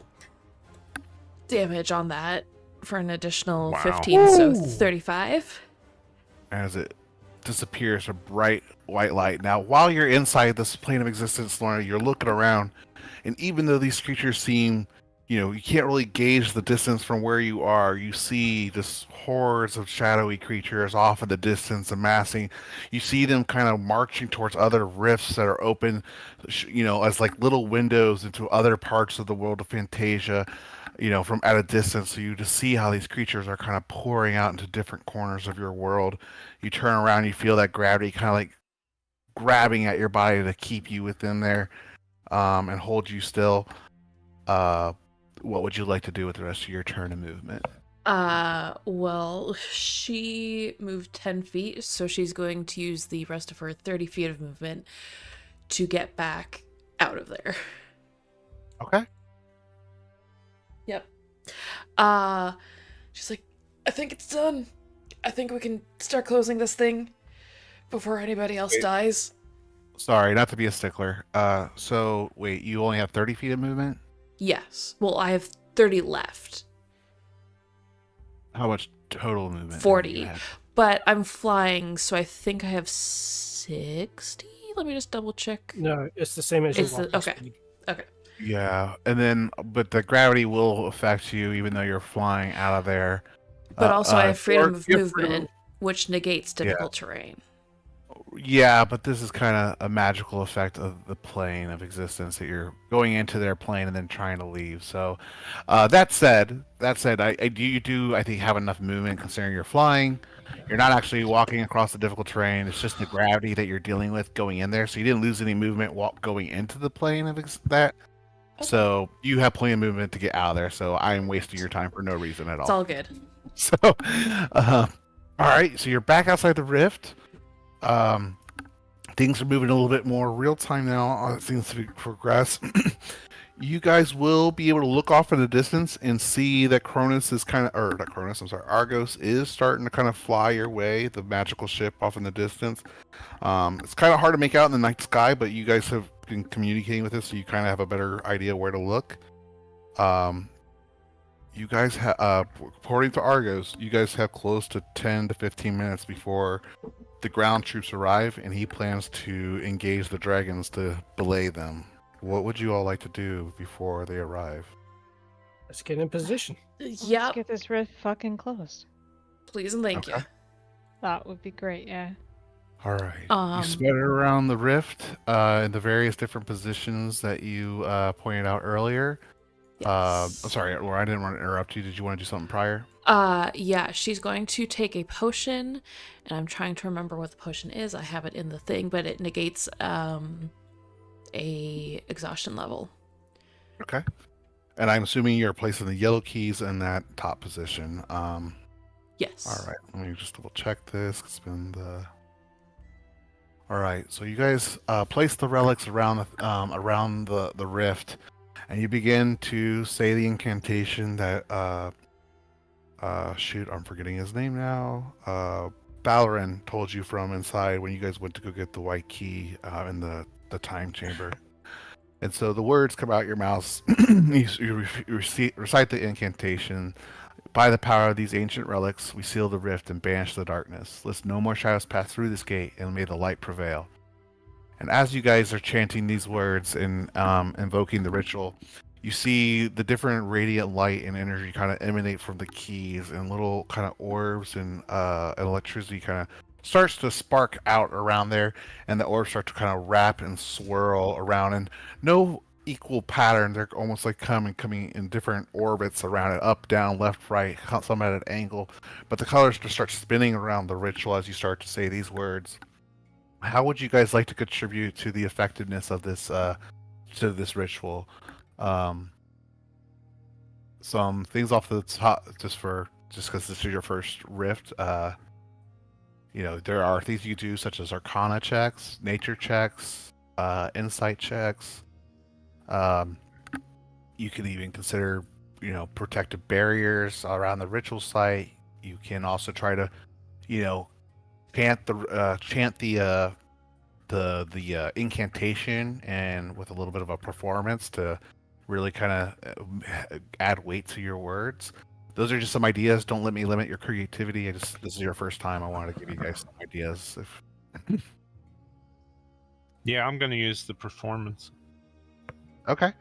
damage on that for an additional Wow. 15, so Ooh. 35. As it disappears, a bright white light. Now, while you're inside this plane of existence, Lorna, you're looking around, and even though these creatures seem, you can't really gauge the distance from where you are, you see just hordes of shadowy creatures off in the distance amassing. You see them kind of marching towards other rifts that are open, as like little windows into other parts of the world of Fantasia, from at a distance. So you just see how these creatures are kind of pouring out into different corners of your world. You turn around, you feel that gravity kind of like grabbing at your body to keep you within there, and hold you still. What would you like to do with the rest of your turn and movement? Well, she moved 10 feet, so she's going to use the rest of her 30 feet of movement to get back out of there. Okay. Yep. She's like, I think it's done. I think we can start closing this thing before anybody else Wait. dies. Sorry, not to be a stickler. So wait, you only have 30 feet of movement? Yes. Well, I have 30 left, How much total movement? do 40. you have? but I'm flying, so I think I have 60. Let me just double check. No, it's the same as your It's the- walking okay. speed. Okay. Yeah, and then but the gravity will affect you even though you're flying out of there. But also, I have freedom Or of you have freedom movement, which negates yeah, difficult terrain. yeah, but this is kind of a magical effect of the plane of existence that you're going into their plane and then trying to leave. So, that said, I think have enough movement considering you're flying. You're not actually walking across the difficult terrain. It's just the gravity that you're dealing with going in there. So you didn't lose any movement while going into the plane of that. Okay. So you have plenty of movement to get out of there. So I am wasting your time for no reason at It's all. all good. So, all right. So you're back outside the rift. Um, things are moving a little bit more real time now. It seems to progress. You guys will be able to look off in the distance and see that Cronus is kind of, or not Cronus, I'm sorry, Argos is starting to kind of fly your way, the magical ship off in the distance. It's kind of hard to make out in the night sky, but you guys have been communicating with it, so you kind of have a better idea where to look. You guys according to Argos, you guys have close to 10 to 15 minutes before the ground troops arrive, and he plans to engage the dragons to belay them. What would you all like to do before they arrive? Let's get in position. Let's Yep. get this rift fucking closed. Please and thank Okay. you. That would be great, yeah. All right. Um, You spread it around the rift in the various different positions that you pointed out earlier. I'm Yes. sorry, or I didn't want to interrupt you. Did you want to do something prior? Yeah, she's going to take a potion, and I'm trying to remember what the potion is. I have it in the thing, but it negates a exhaustion level. Okay. And I'm assuming you're placing the yellow keys in that top position. Yes. All right. Let me just double check this. It's been the. All right. So you guys place the relics around the rift, and you begin to say the incantation that shoot, I'm forgetting his name now. Balarin told you from inside when you guys went to go get the white key in the time chamber. And so the words come out your mouths. You recite the incantation. By the power of these ancient relics, we seal the rift and banish the darkness. Let no more shadows pass through this gate, and may the light prevail. And as you guys are chanting these words and invoking the ritual, you see the different radiant light and energy kind of emanate from the keys, and little kind of orbs and electricity kind of starts to spark out around there, and the orbs start to kind of wrap and swirl around, and no equal pattern. They're almost like coming in different orbits around it, up, down, left, right, some at an angle. But the colors just start spinning around the ritual as you start to say these words. How would you guys like to contribute to the effectiveness of this ritual? Some things off the top, just because this is your first rift. There are things you do such as Arcana checks, Nature checks, Insight checks. You can even consider, protective barriers around the ritual site. You can also try to, chant the incantation, and with a little bit of a performance to really kind of add weight to your words. Those are just some ideas. Don't let me limit your creativity. This is your first time. I wanted to give you guys some ideas. Yeah, I'm going to use the performance. Okay.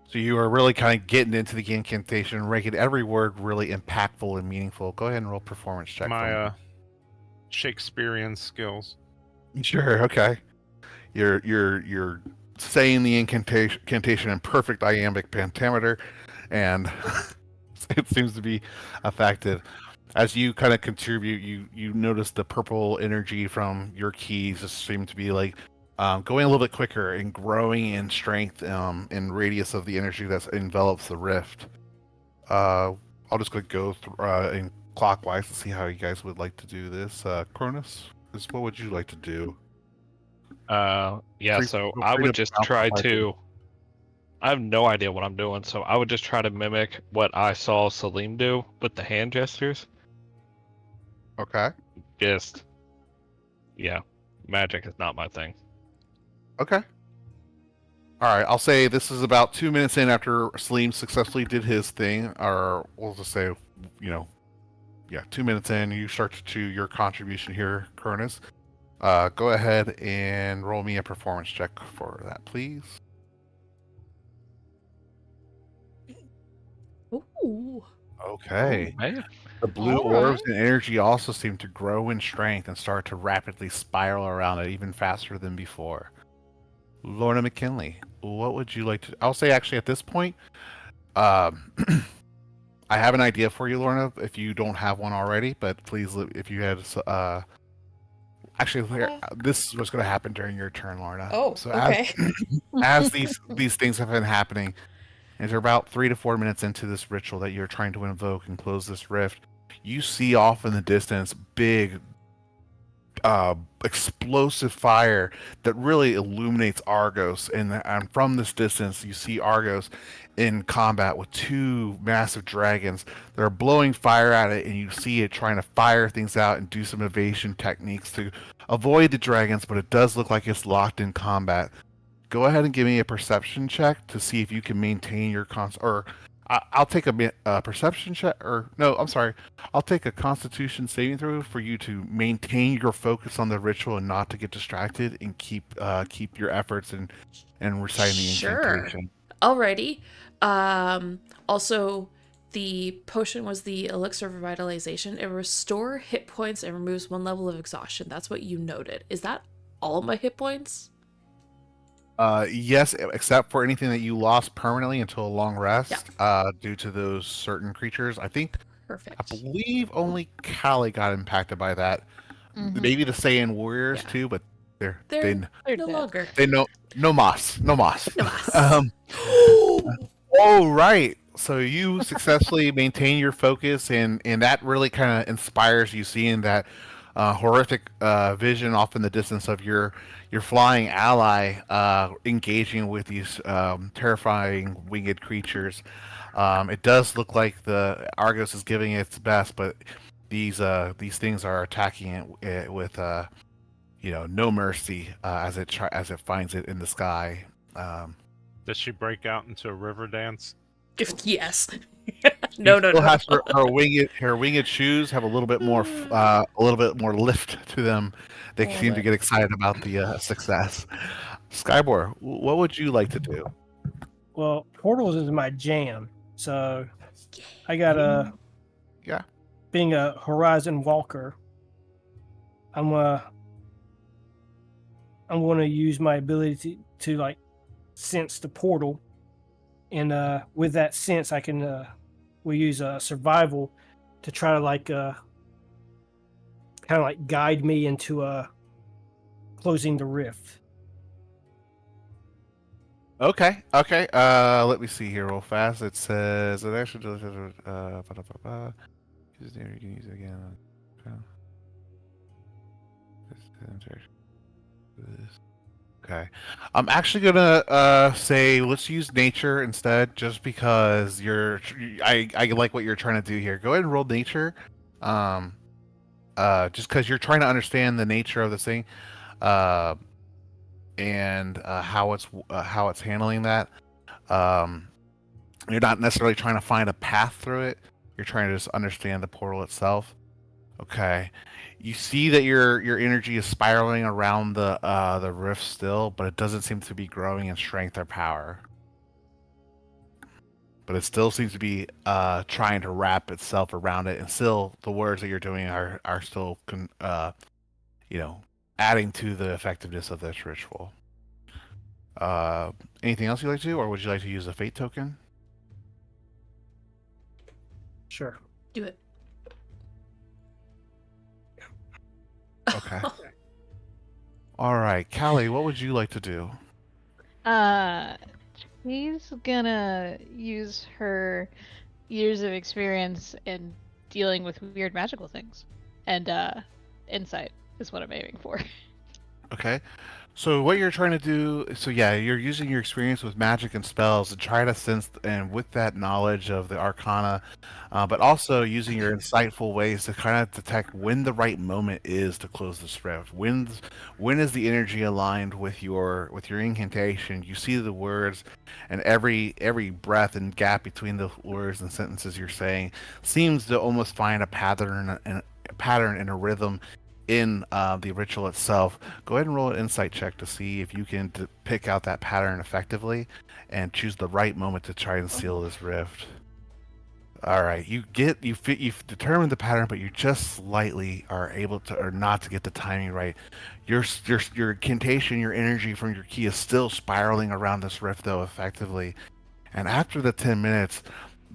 So you are really kind of getting into the incantation and making every word really impactful and meaningful. Go ahead and roll performance check. My Shakespearean skills. Sure. Okay. You're saying the incantation in perfect iambic pentameter, and it seems to be effective. As you kind of contribute, you notice the purple energy from your keys just seem to be like going a little bit quicker and growing in strength and radius of the energy that envelops the rift. I'll just go through in clockwise to see how you guys would like to do this. Cronus, what would you like to do? Yeah, so I would just try to. I have no idea what I'm doing, so I would just try to mimic what I saw Salim do with the hand gestures. Okay. Yeah, magic is not my thing. Okay. All right, I'll say this is about 2 minutes in after Salim successfully did his thing, or we'll just say, 2 minutes in, you start to your contribution here, Cronus. Go ahead and roll me a performance check for that, please. Okay. Hey. The blue All orbs right. and energy also seem to grow in strength and start to rapidly spiral around it even faster than before. Lorna McKinley, what would you like to? I'll say actually at this point, um, I have an idea for you, Lorna. If you don't have one already, but please, if you had, actually, this is what's going to happen during your turn, Lorna. Oh, So okay. as these things have been happening, and you're about 3 to 4 minutes into this ritual that you're trying to invoke and close this rift, you see off in the distance big explosive fire that really illuminates Argos, and from this distance you see Argos in combat with two massive dragons that are blowing fire at it, and you see it trying to fire things out and do some evasion techniques to avoid the dragons, but it does look like it's locked in combat. Go ahead and give me a perception check to see if you can maintain your I'll take a perception check, or no, I'm sorry. I'll take a Constitution saving throw for you to maintain your focus on the ritual and not to get distracted and keep your efforts and reciting the Sure. incantation. Alrighty. Also, the potion was the elixir of revitalization. It restores hit points and removes 1 level of exhaustion. That's what you noted. Is that all of my hit points? Yes, except for anything that you lost permanently until a long rest, due to those certain creatures. I Perfect. believe only Callie got impacted by that. Maybe the Saiyan warriors too, but They're they no dead. longer. no moss. No mas. Oh, right. So you successfully maintain your focus, and that really kind of inspires you, seeing that horrific vision off in the distance of your flying ally engaging with these terrifying winged creatures. It does look like the Argos is giving it its best, but these things are attacking it with no mercy as it finds it in the sky. Does she break out into a river dance? Yes. No. Still has her winged shoes have a little bit more lift to them. They seem to get excited about the success. Skybor, what would you like to do? Well, portals is my jam, so I got Yeah. being a horizon walker. I'm going to use my ability to like sense the portal, and with that sense, I can we use survival to try to like kind of like guide me into closing the rift. Okay. Let me see here real fast. It says it actually does. You can use it again. Okay. I'm actually gonna say let's use nature instead, just because I like what you're trying to do here. Go ahead and roll nature. Just because you're trying to understand the nature of this thing, and how it's handling that. You're not necessarily trying to find a path through it. You're trying to just understand the portal itself. Okay. You see that your energy is spiraling around the rift still, but it doesn't seem to be growing in strength or power. But it still seems to be trying to wrap itself around it, and still the words that you're doing are still adding to the effectiveness of this ritual. Anything else you'd like to do, or would you like to use a fate token? Sure. Do it. Okay. All right, Callie, what would you like to do? She's gonna use her years of experience in dealing with weird magical things, and insight is what I'm aiming for. Okay. So what you're trying to do, you're using your experience with magic and spells to try to sense, and with that knowledge of the arcana, but also using your insightful ways to kind of detect when the right moment is to close this rift. When is the energy aligned with your incantation? You see the words, and every breath and gap between the words and sentences you're saying seems to almost find a pattern and a rhythm in the ritual itself. Go ahead and roll an insight check to see if you can pick out that pattern effectively and choose the right moment to try and seal this rift. All right, you've determined the pattern, but you just slightly are able to, or not to get the timing right. Your incantation, your energy from your key is still spiraling around this rift, though, effectively. And after the 10 minutes,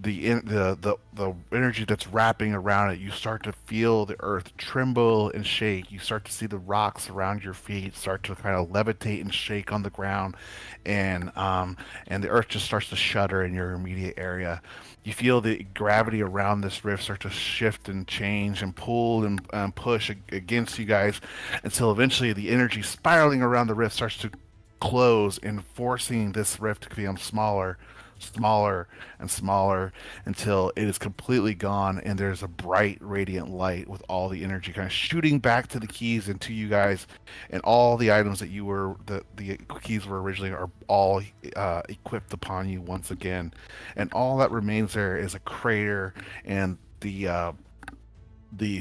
the energy that's wrapping around it, you start to feel the earth tremble and shake. You start to see the rocks around your feet start to kind of levitate and shake on the ground, and the earth just starts to shudder in your immediate area. You feel the gravity around this rift start to shift and change and pull and push against you guys, until eventually the energy spiraling around the rift starts to close and forcing this rift to become smaller and smaller until it is completely gone, and there's a bright radiant light with all the energy kind of shooting back to the keys and to you guys, and all the items that the keys were originally are all equipped upon you once again, and all that remains there is a crater and the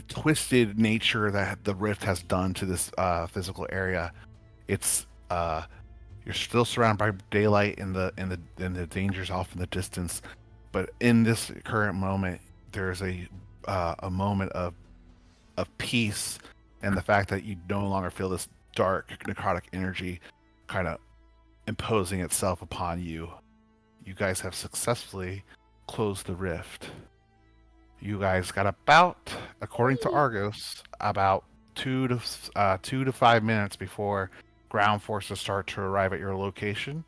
twisted nature that the rift has done to this physical area. It's You're still surrounded by daylight and the dangers off in the distance, but in this current moment, there's a moment of peace, and the fact that you no longer feel this dark necrotic energy kind of imposing itself upon you. You guys have successfully closed the rift. You guys got about, according to Argos, about 2 to 5 minutes before ground forces start to arrive at your location.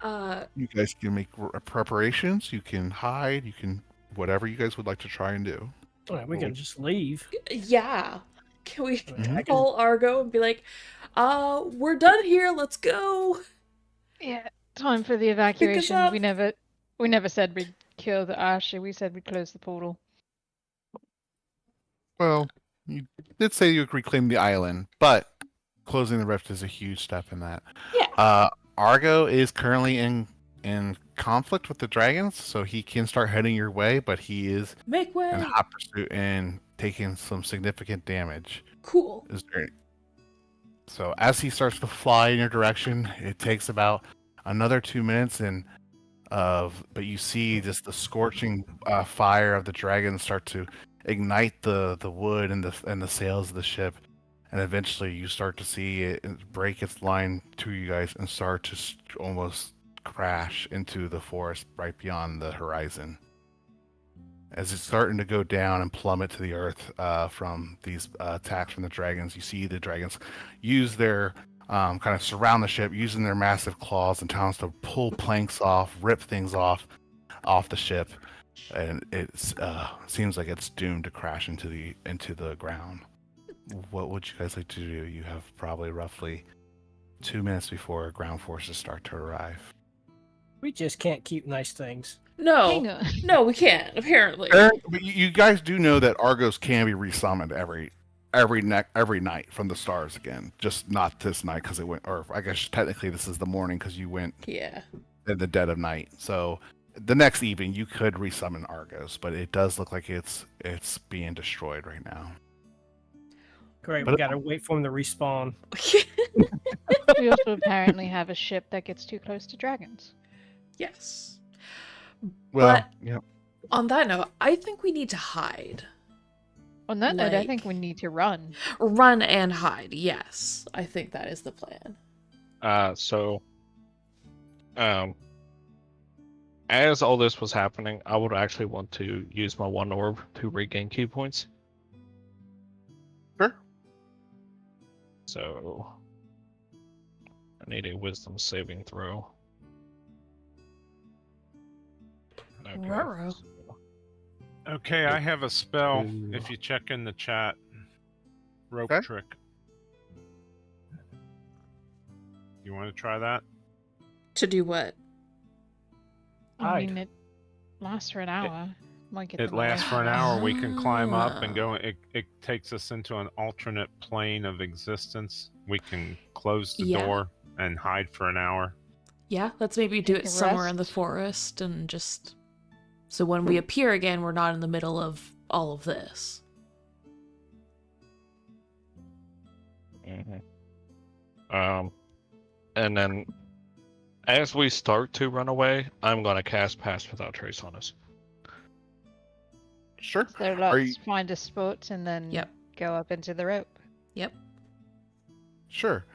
You guys can make preparations. You can hide. You can whatever you guys would like to try and do. We can just leave. Yeah. Can we Mm-hmm. call Argo and be like, we're done here, let's go. Yeah, time for the evacuation. We never said we'd kill the Asher. We said we'd close the portal. Well, you did say you would reclaim the island, but closing the rift is a huge step in that. Yeah. Argo is currently in conflict with the dragons, so he can start heading your way, but he is Make way. in hot pursuit and taking some significant damage. Cool. So as he starts to fly in your direction, it takes about another 2 minutes, but you see just the scorching fire of the dragons start to ignite the wood and the sails of the ship, and eventually you start to see it break its line to you guys and start to almost crash into the forest right beyond the horizon. As it's starting to go down and plummet to the earth from these attacks from the dragons, you see the dragons use their kind of surround the ship, using their massive claws and talons to pull planks off, rip things off the ship, and it seems like it's doomed to crash into the ground. What would you guys like to do? You have probably roughly 2 minutes before ground forces start to arrive. We just can't keep nice things. No, we can't. Apparently, But you guys do know that Argos can be resummoned every night from the stars again. Just not this night because it went, or I guess technically this is the morning because you went in the dead of night. So the next evening you could resummon Argos, but it does look like it's being destroyed right now. Great, we gotta wait for them to respawn. We also apparently have a ship that gets too close to dragons. Yes. Well, but yeah. On that note, I think we need to hide. On that note, I think we need to run. Run and hide, yes. I think that is the plan. As all this was happening, I would actually want to use my one orb to regain key points. Sure. So I need a wisdom saving throw. Okay. Ruh-roh. Okay, I have a spell. If you check in the chat, rope trick. You want to try that? To do what? I mean, it lasts for an hour. It lasts for an hour. We can climb up and go. It takes us into an alternate plane of existence. We can close the door and hide for an hour. Yeah, let's maybe do it somewhere in the forest and just... So when we appear again, we're not in the middle of all of this. Mm-hmm. And then, as we start to run away, I'm gonna cast Pass Without Trace on us. Sure. So Are let's you find a spot and then Yep. go up into the rope. Yep. sure?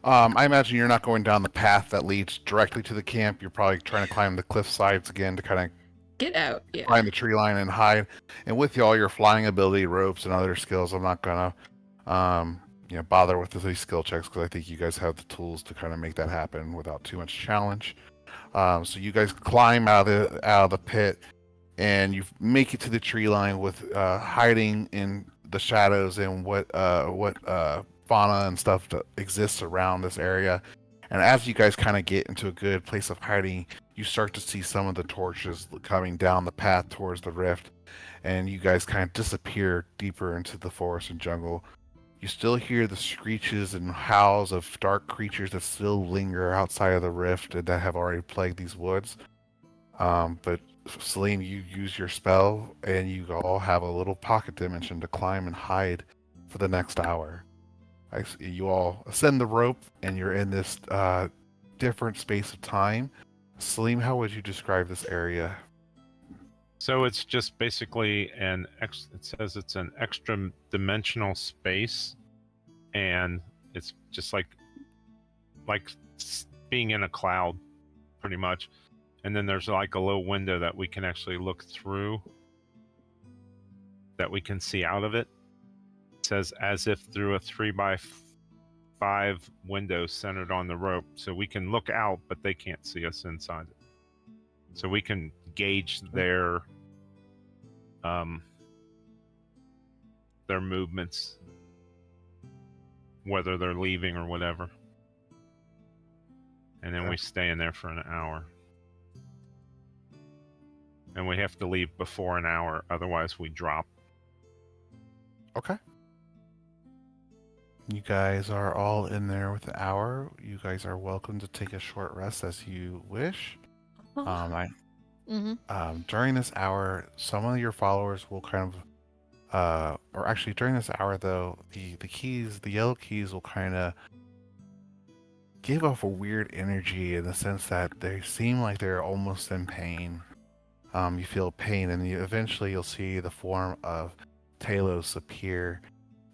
I imagine you're not going down the path that leads directly to the camp. You're probably trying to climb the cliff sides again to kind of Get out. Yeah. climb the tree line and hide. And with all your flying ability, ropes, and other skills, I'm not gonna, bother with these skill checks because I think you guys have the tools to kind of make that happen without too much challenge. So you guys climb out of the pit, and you make it to the tree line with hiding in the shadows and what fauna and stuff that exists around this area. And as you guys kind of get into a good place of hiding, you start to see some of the torches coming down the path towards the rift, and you guys kind of disappear deeper into the forest and jungle. You still hear the screeches and howls of dark creatures that still linger outside of the rift and that have already plagued these woods. But Celine, you use your spell, and you all have a little pocket dimension to climb and hide for the next hour. You all ascend the rope, and you're in this different space of time. Salim, how would you describe this area? So it's just basically it says it's an extra dimensional space, and it's just like being in a cloud, pretty much. And then there's like a little window that we can actually look through, that we can see out of it. It says as if through a 3x5 window centered on the rope, so we can look out, but they can't see us inside it. So we can gauge their movements, whether they're leaving or whatever. And then we stay in there for an hour. And we have to leave before an hour, otherwise we drop. Okay. You guys are all in there with the hour. You guys are welcome to take a short rest as you wish. During this hour, some of your followers will kind of, or actually during this hour though, the yellow keys will kind of give off a weird energy in the sense that they seem like they're almost in pain. You feel pain, and eventually you'll see the form of Talos appear,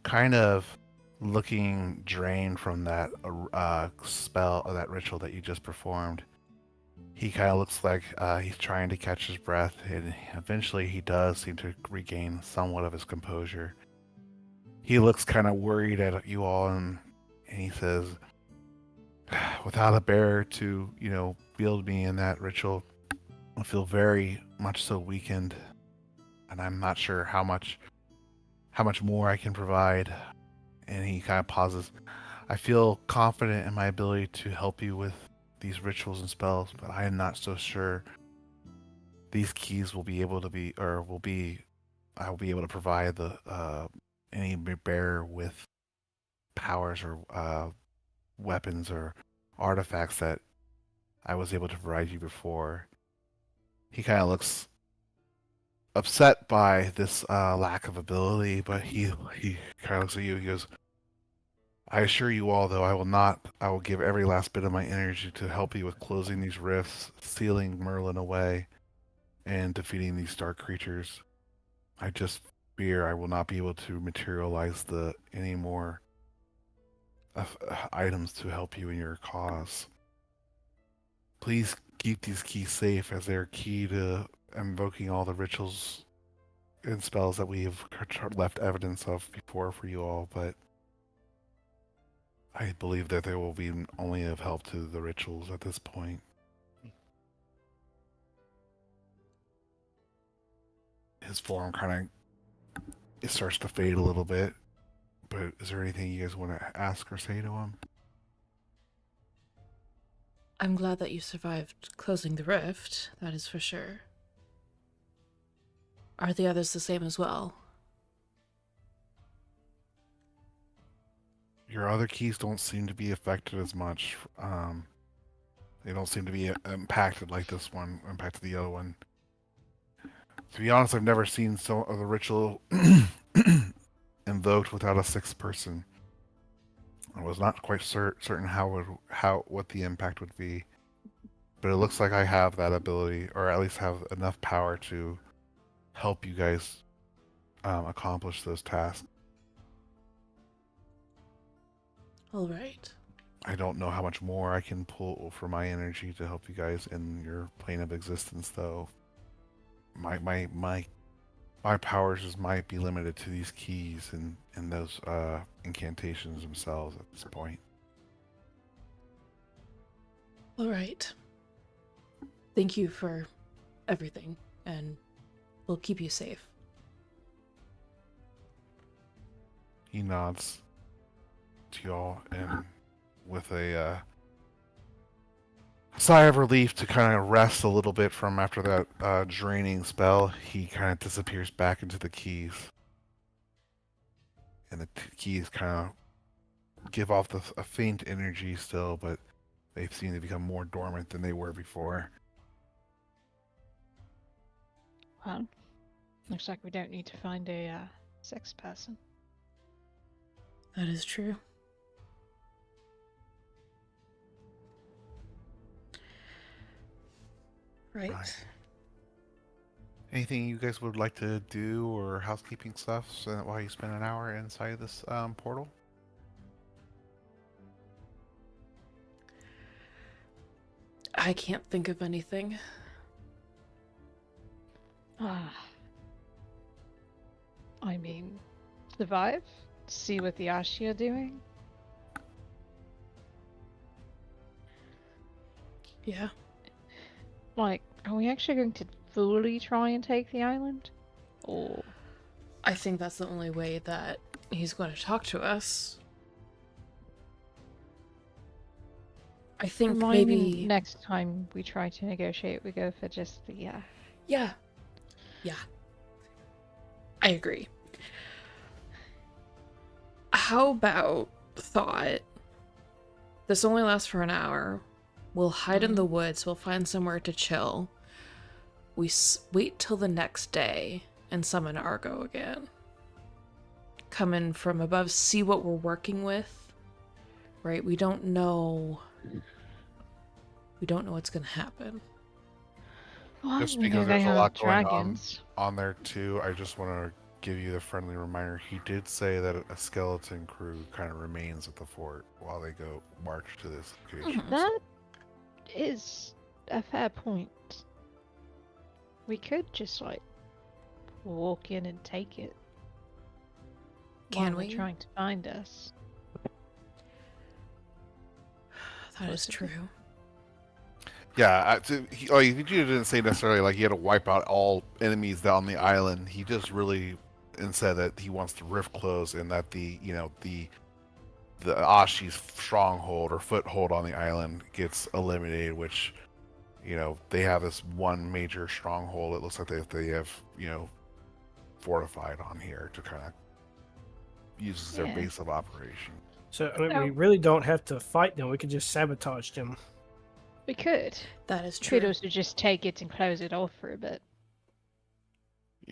kind of looking drained from that spell or that ritual that you just performed. He kind of looks like he's trying to catch his breath, and eventually he does seem to regain somewhat of his composure. He looks kind of worried at you all, and he says, without a bearer to, build me in that ritual, I feel very much so weakened, and I'm not sure how much more I can provide. And he kind of pauses. I feel confident in my ability to help you with these rituals and spells, but I am not so sure these keys will be able to be, or will be, I will be able to provide the any bearer with powers or weapons or artifacts that I was able to provide you before. He kind of looks upset by this lack of ability, but he kind of looks at you. He goes, I assure you all, though, I will give every last bit of my energy to help you with closing these rifts, sealing Merlin away, and defeating these dark creatures. I just fear I will not be able to materialize any more items to help you in your cause. Please keep these keys safe, as they're key to invoking all the rituals and spells that we have left evidence of before for you all, but I believe that they will be only of help to the rituals at this point. His form it starts to fade a little bit, but is there anything you guys want to ask or say to him? I'm glad that you survived closing the rift, that is for sure. Are the others the same as well? Your other keys don't seem to be affected as much. They don't seem to be impacted like this one impacted the other one. To be honest, I've never seen the ritual invoked without a sixth person. I was not quite certain what the impact would be, but it looks like I have that ability, or at least have enough power to help you guys accomplish those tasks. All right. I don't know how much more I can pull for my energy to help you guys in your plane of existence, though. My powers just might be limited to these keys and those incantations themselves at this point. All right. Thank you for everything, and we'll keep you safe. He nods to y'all, and with a sigh of relief to kind of rest a little bit from after that draining spell, he kind of disappears back into the keys. And the keys kind of give off a faint energy still, but they seem to become more dormant than they were before. Well, looks like we don't need to find a sex person. That is true. Right. Anything you guys would like to do or housekeeping stuff while you spend an hour inside this portal? I can't think of anything. I mean, survive? See what the Ashi are doing? Yeah. Like, are we actually going to fully try and take the island? Or... I think that's the only way that he's going to talk to us. I think maybe... next time we try to negotiate, we go for just the, Yeah. Yeah. I agree. How about thought? This only lasts for an hour. We'll hide in the woods. We'll find somewhere to chill. We wait till the next day and summon Argo again. Come in from above, see what we're working with. Right? We don't know what's going to happen. well, Just we know because they there's a have lot going dragons. on there too, I just want to give you the friendly reminder. He did say that a skeleton crew kind of remains at the fort while they go march to this location. That is a fair point. We could just, like, walk in and take it. Can while we? they're trying to find us. That is true. Yeah, Vegeta didn't say necessarily like he had to wipe out all enemies down on the island. He just really said that he wants the rift closed and that the Ashi's stronghold or foothold on the island gets eliminated, which, they have this one major stronghold. It looks like they have, fortified on here to kind of use as their base of operation. So I mean, we really don't have to fight them. We could just sabotage them. We could. That is We true. could also just take it and close it off for a bit.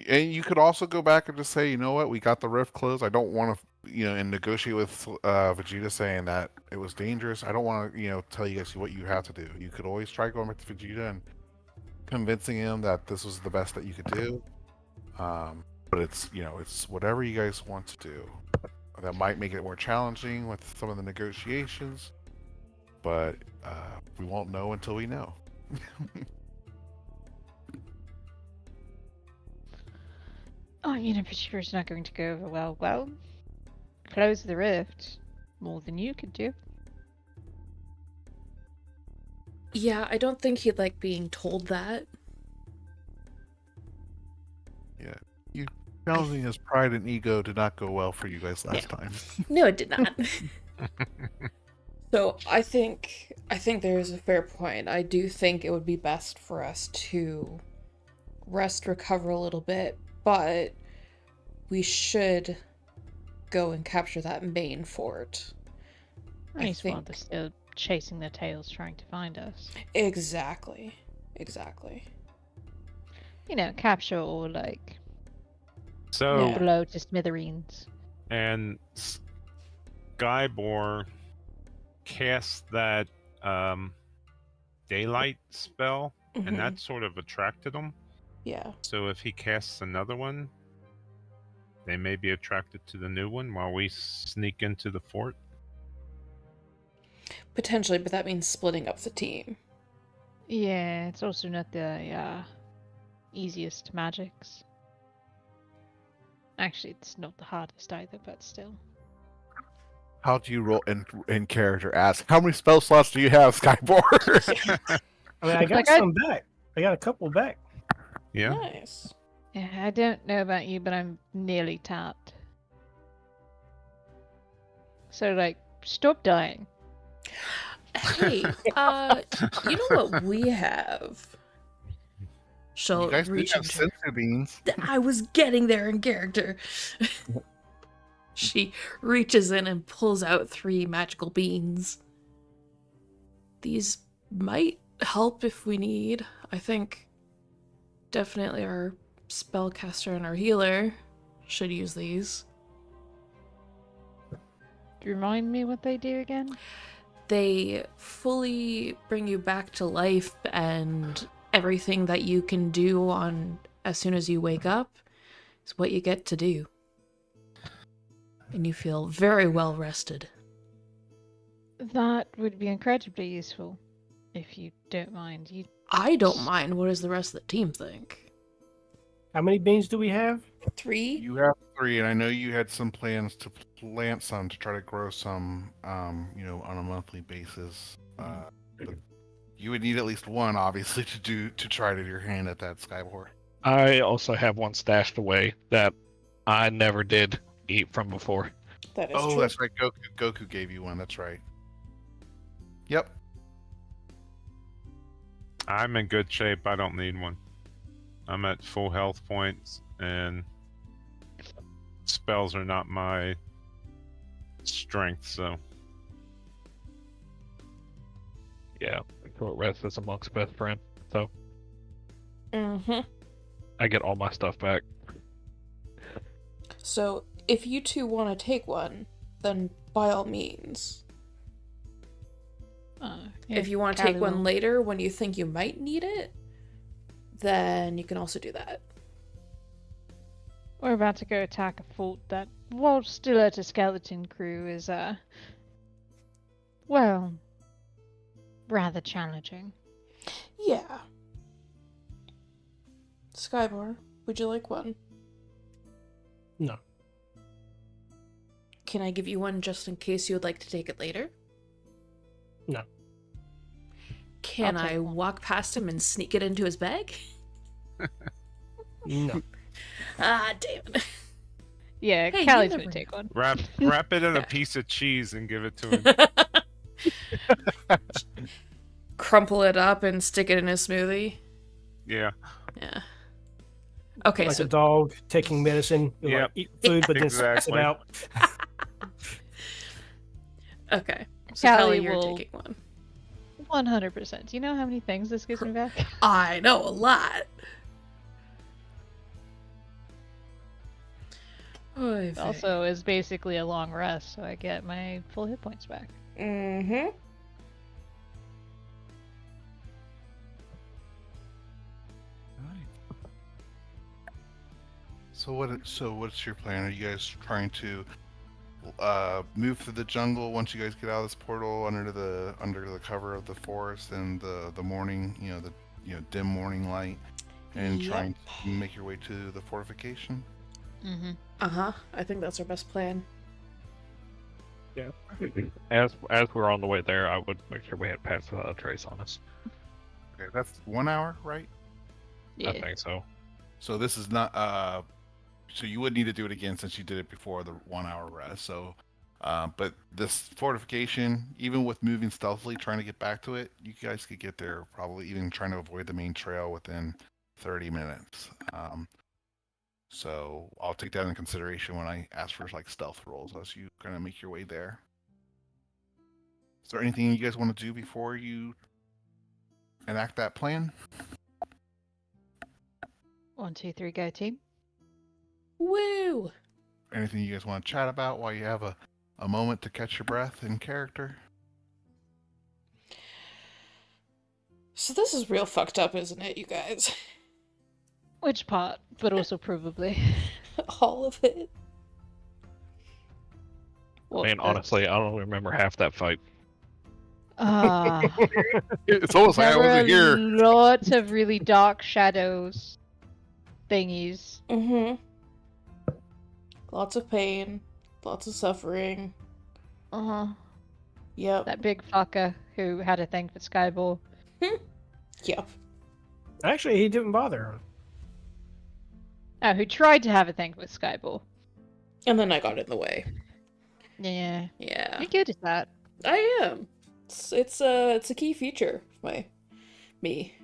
And you could also go back and just say, you know what, we got the rift closed. I don't want to, and negotiate with Vegeta saying that it was dangerous. I don't want to, tell you guys what you have to do. You could always try going back to Vegeta and convincing him that this was the best that you could do. But it's, it's whatever you guys want to do. That might make it more challenging with some of the negotiations, but we won't know until we know. I mean, if Vegeta's not going to go over well, close the rift. More than you could do. Yeah, I don't think he'd like being told that. Yeah. Challenging his pride and ego did not go well for you guys last time. No, it did not. So I think there's a fair point. I do think it would be best for us to rest, recover a little bit, but we should go and capture that main fort. I think while they're still chasing their tails trying to find us. Exactly. Capture or like So blow to smithereens. And Skybor cast that daylight spell, Mhm. and that sort of attracted him. Yeah. So if he casts another one, They may be attracted to the new one while we sneak into the fort. Potentially, but that means splitting up the team. Yeah, it's also not the easiest magics. Actually, it's not the hardest either, but still. How do you roll in character? Ask, how many spell slots do you have, Skyboard? I mean, I got Like, some back. I got a couple back. Yeah. Nice. Yeah, I don't know about you, but I'm nearly tapped. So, like, stop dying. Hey, you know what we have? She'll You guys do reach have into. sensu beans. I was getting there in character. She reaches in and pulls out 3 magical beans. These might help if we need. I think definitely our spellcaster and our healer should use these. Remind me what they do again? They fully bring you back to life, and everything that you can do on as soon as you wake up is what you get to do. And you feel very well rested. That would be incredibly useful, if you don't mind. I don't mind. What does the rest of the team think? How many beans do we have? 3? You have 3, and I know you had some plans to plant some to try to grow some, on a monthly basis. But you would need at least 1, obviously, to try to do your hand at that, Skyboard. I also have one stashed away that I never did eat from before. That is Oh, true. that's right. Goku gave you one. That's right. Yep. I'm in good shape. I don't need one. I'm at full health points, and spells are not my strength, so. Yeah, short rest is a monk's best friend. So Mm-hmm. I get all my stuff back. So, if you two want to take one, then by all means. If you want to take one later when you think you might need it, then you can also do that. We're about to go attack a fort that, while still at a skeleton crew, is, well, rather challenging. Yeah. Skybar, would you like one? No. Can I give you one just in case you would like to take it later? No. Can I'll take I one. walk past him and sneak it into his bag? No. Ah, damn it. Yeah, Hey, you Callie's never gonna take one. Wrap it in Yeah. a piece of cheese and give it to him. Crumple it up and stick it in his smoothie. Yeah. Yeah. Okay, Like so a dog taking medicine. You Yep. like, eat food, but then spits it Exactly. out. okay. So Callie Kelly, you're will- taking one. 100%. Do you know how many things this gives me back? I know a lot. It also is basically a long rest, so I get my full hit points back. Mm-hmm. So what's your plan? Are you guys trying to move through the jungle once you guys get out of this portal under the cover of the forest and the morning, dim morning light, and Yep. trying to make your way to the fortification? Mm-hmm. Uh-huh. I think that's our best plan. Yeah. As we're on the way there, I would make sure we had passed without a trace on us. Okay, that's 1 hour, right? Yeah. I think so. So this is not so you would need to do it again since you did it before the 1 hour rest. So but this fortification, even with moving stealthily trying to get back to it, you guys could get there probably even trying to avoid the main trail within 30 minutes. So I'll take that into consideration when I ask for like stealth rolls as you kind of make your way there. Is there anything you guys want to do before you enact that plan? 1, 2, 3, go team. Woo! Anything you guys want to chat about while you have a moment to catch your breath in character? So this is real fucked up, isn't it, you guys? Which part, but also probably. All of it. I mean, honestly, I don't remember half that fight. It's almost like I there were wasn't here. lots of really dark shadows thingies. Mm-hmm. Lots of pain. Lots of suffering. Uh-huh. Yep. That big fucker who had a thing for Skyball. Yep. Actually, he didn't bother. Oh, who tried to have a thing with Skyball. And then I got in the way. Yeah. Yeah. You're good at that. I am. It's a key feature of me.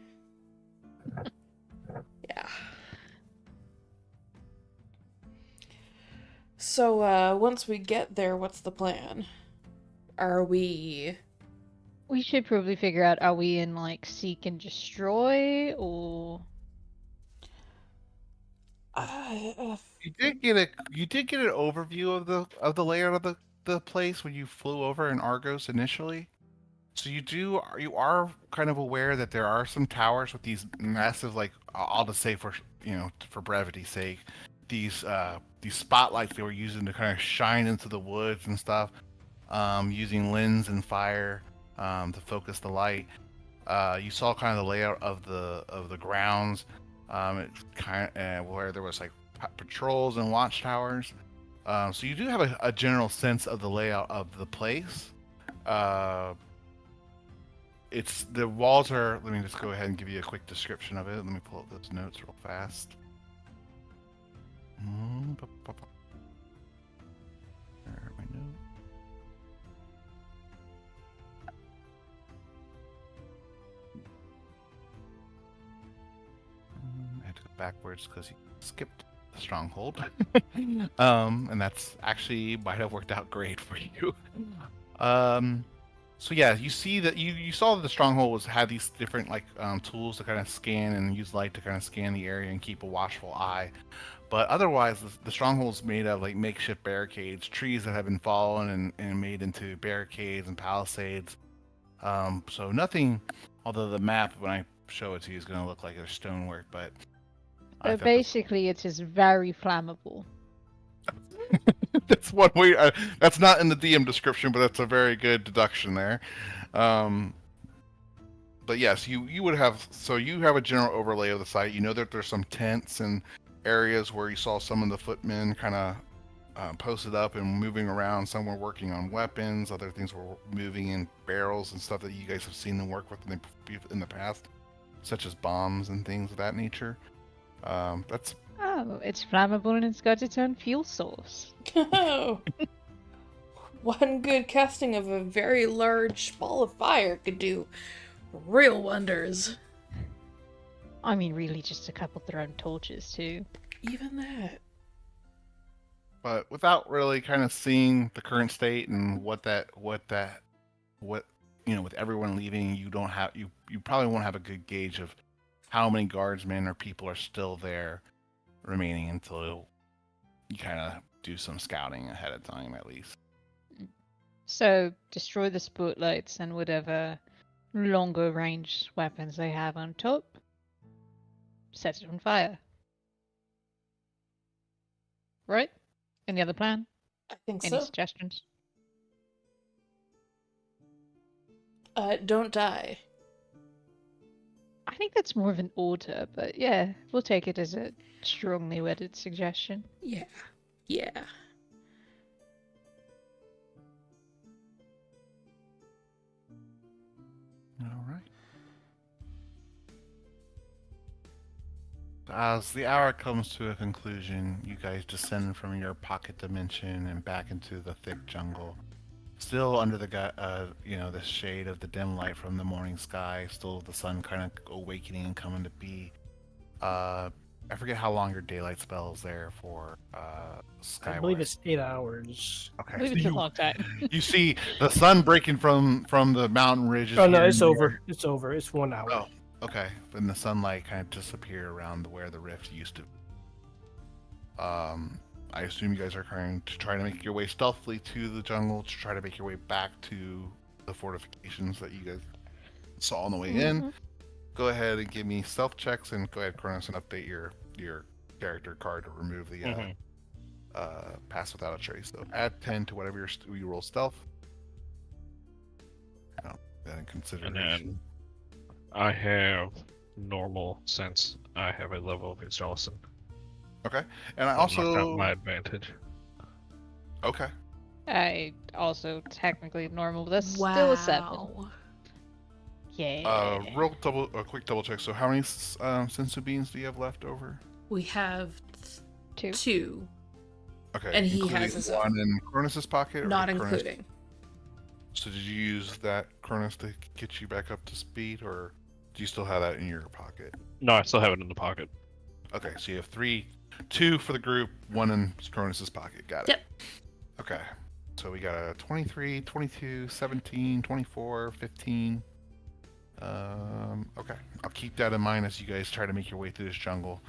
Yeah. So once we get there, what's the plan? Are we? We should probably figure out, are we in like seek and destroy or You did get an overview of the layout of the place when you flew over in Argos initially. So you are kind of aware that there are some towers with these massive, like, I'll just say for for brevity's sake, these spotlights they were using to kind of shine into the woods and stuff, using lens and fire to focus the light. You saw kind of the layout of the grounds. It's kind of where there was like patrols and watchtowers. So you do have a general sense of the layout of the place. It's the walls are. Let me just go ahead and give you a quick description of it. Let me pull up those notes real fast. Where are my notes? I had to go backwards because you skipped the stronghold. And that's actually might have worked out great for you. So yeah, you see that you saw that the stronghold had these different tools to kind of scan and use light to kind of scan the area and keep a watchful eye. But otherwise, the stronghold's made of like makeshift barricades, trees that have been fallen and made into barricades and palisades. So nothing, although the map when I show it to you is going to look like there's stonework, but so basically it is very flammable. That's one way. That's not in the DM description, but that's a very good deduction there. But yes, you would have. So you have a general overlay of the site. You know that there's some tents and areas where you saw some of the footmen kind of posted up and moving around. Some were working on weapons. Other things were moving in barrels and stuff that you guys have seen them work with in the past, such as bombs and things of that nature. That's. Oh, it's flammable and it's got its own fuel source. Oh. One good casting of a very large ball of fire could do real wonders. I mean, really, just a couple thrown torches too. Even that. But without really kind of seeing the current state and what with everyone leaving, you probably won't have a good gauge of how many guardsmen or people are still there remaining until you kind of do some scouting ahead of time, at least. So destroy the spotlights and whatever longer range weapons they have on top. Set it on fire. Right? Any other plan? I think Any so. suggestions? Don't die. I think that's more of an order, but yeah, we'll take it as a strongly worded suggestion. Yeah. Yeah. All right. As the hour comes to a conclusion, you guys descend from your pocket dimension and back into the thick jungle. Still under the the shade of the dim light from the morning sky. Still the sun kind of awakening and coming to be. I forget how long your daylight spell is there for Skyward. I believe it's 8 hours. Okay. I believe it's a long time. You see the sun breaking from the mountain ridges. Oh no, here it's and over. there. It's over. It's 1 hour. Oh, okay. Then the sunlight kind of disappeared around where the rift used to. I assume you guys are trying to make your way stealthily to the jungle to try to make your way back to the fortifications that you guys saw on the way in. Go ahead and give me stealth checks, and go ahead, Kronos, and update your character card to remove the pass without a trace. So add 10 to whatever you roll stealth. That in consideration. And then I have normal since I have a level of exhaustion. Okay, and I So also knocked out my advantage. Okay. I also technically normal, but that's still a 7. Yeah. A quick double check. So how many sensu beans do you have left over? We have 2. 2. Okay, And he including has his one own. in Cronus's pocket. Or Not did Cronus- including. So did you use that Cronus to get you back up to speed, or do you still have that in your pocket? No, I still have it in the pocket. Okay, so you have 2 for the group, 1 in Cronus's pocket. Got it. Yep. Okay, so we got a 23, 22, 17, 24, 15. Okay, I'll keep that in mind as you guys try to make your way through this jungle.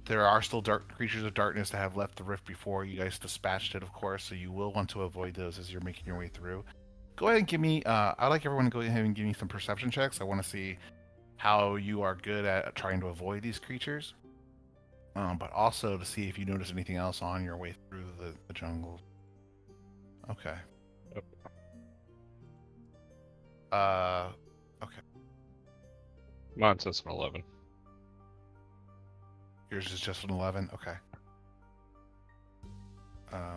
There are still dark creatures of darkness that have left the rift before you guys dispatched it, of course, so you will want to avoid those as you're making your way through. Go ahead and give me, I'd like everyone to go ahead and give me some perception checks. I want to see how you are good at trying to avoid these creatures, but also to see if you notice anything else on your way through the jungle. Okay. Okay. Mine says an 11. Yours is just an 11? Okay.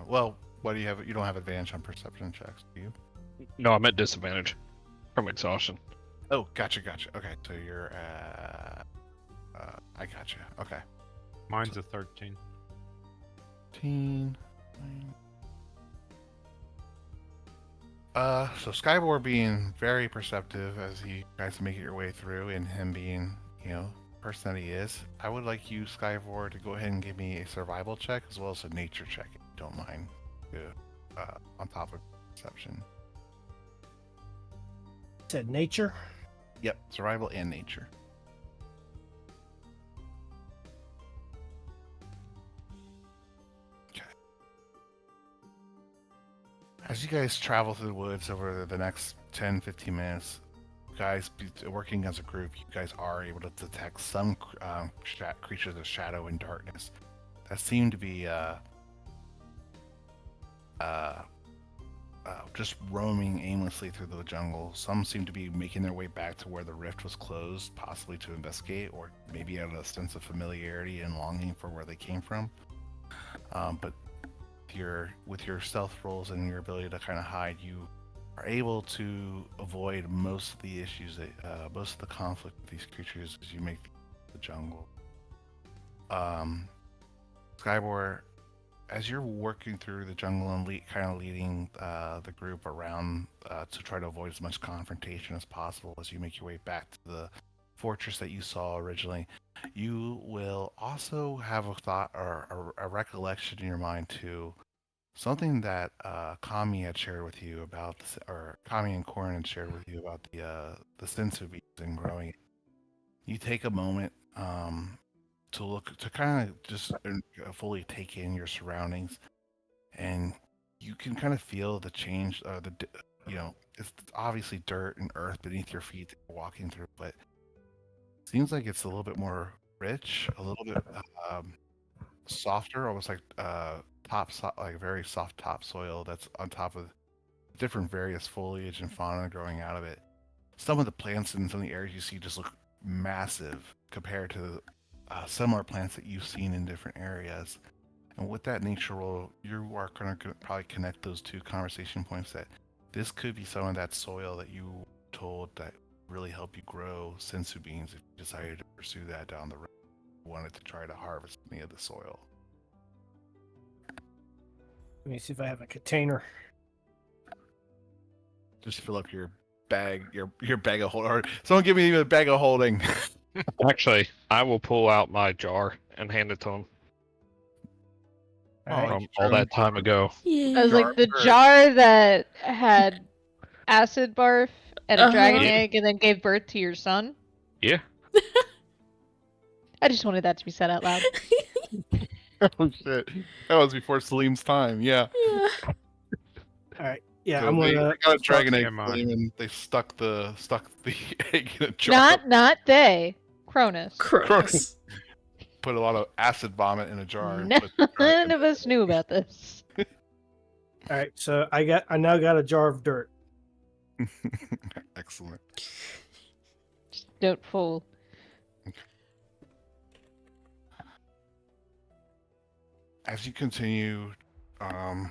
Well, what do you have? You don't have advantage on perception checks, do you? No, I'm at disadvantage from exhaustion. Oh, gotcha. Okay, so you're I gotcha. Okay. Mine's a 13. 13. So Skybor being very perceptive as you guys make your way through, and him being, person that he is, I would like you, Skybor, to go ahead and give me a survival check as well as a nature check, if you don't mind, on top of perception. Said nature. Yep, survival and nature. Okay. As you guys travel through the woods over the next 10-15 minutes, guys working as a group, you guys are able to detect some creatures of shadow and darkness that seem to be just roaming aimlessly through the jungle. Some seem to be making their way back to where the rift was closed, possibly to investigate, or maybe out of a sense of familiarity and longing for where they came from. But with your stealth rolls and your ability to kind of hide, you are able to avoid most of the issues, most of the conflict with these creatures as you make the jungle. Skybor, as you're working through the jungle and kind of leading the group around to try to avoid as much confrontation as possible as you make your way back to the fortress that you saw originally, you will also have a thought or a recollection in your mind to something that Kami had shared with you about, or Kami and Korin had shared with you about the sensu beans and growing it. You take a moment to kind of just fully take in your surroundings, and you can kind of feel the change. It's obviously dirt and earth beneath your feet that you're walking through, but it seems like it's a little bit more rich, a little bit softer, almost like very soft topsoil that's on top of different various foliage and fauna growing out of it. Some of the plants in some of the areas you see just look massive compared to similar plants that you've seen in different areas. And with that nature roll, you are going to probably connect those two conversation points, that this could be some of that soil that you told that really help you grow sensu beans if you decided to pursue that down the road. You wanted to try to harvest any of the soil. Let me see if I have a container. Just fill up your bag, your bag of holding. Or someone give me a bag of holding. Actually, I will pull out my jar and hand it to him from all that time ago. I was like, the jar that had acid barf and a dragon egg and then gave birth to your son? Yeah. I just wanted that to be said out loud. Oh shit. That was before Salim's time, yeah. All right. Yeah, So I'm they gonna got a dragon egg Salim. Salim, and they stuck the egg in a jar. Not they. Cronus. Cronus. put a lot of acid vomit in a jar. And put None of us knew about this. All right, so I now got a jar of dirt. Excellent. Just don't fall. As you continue, what?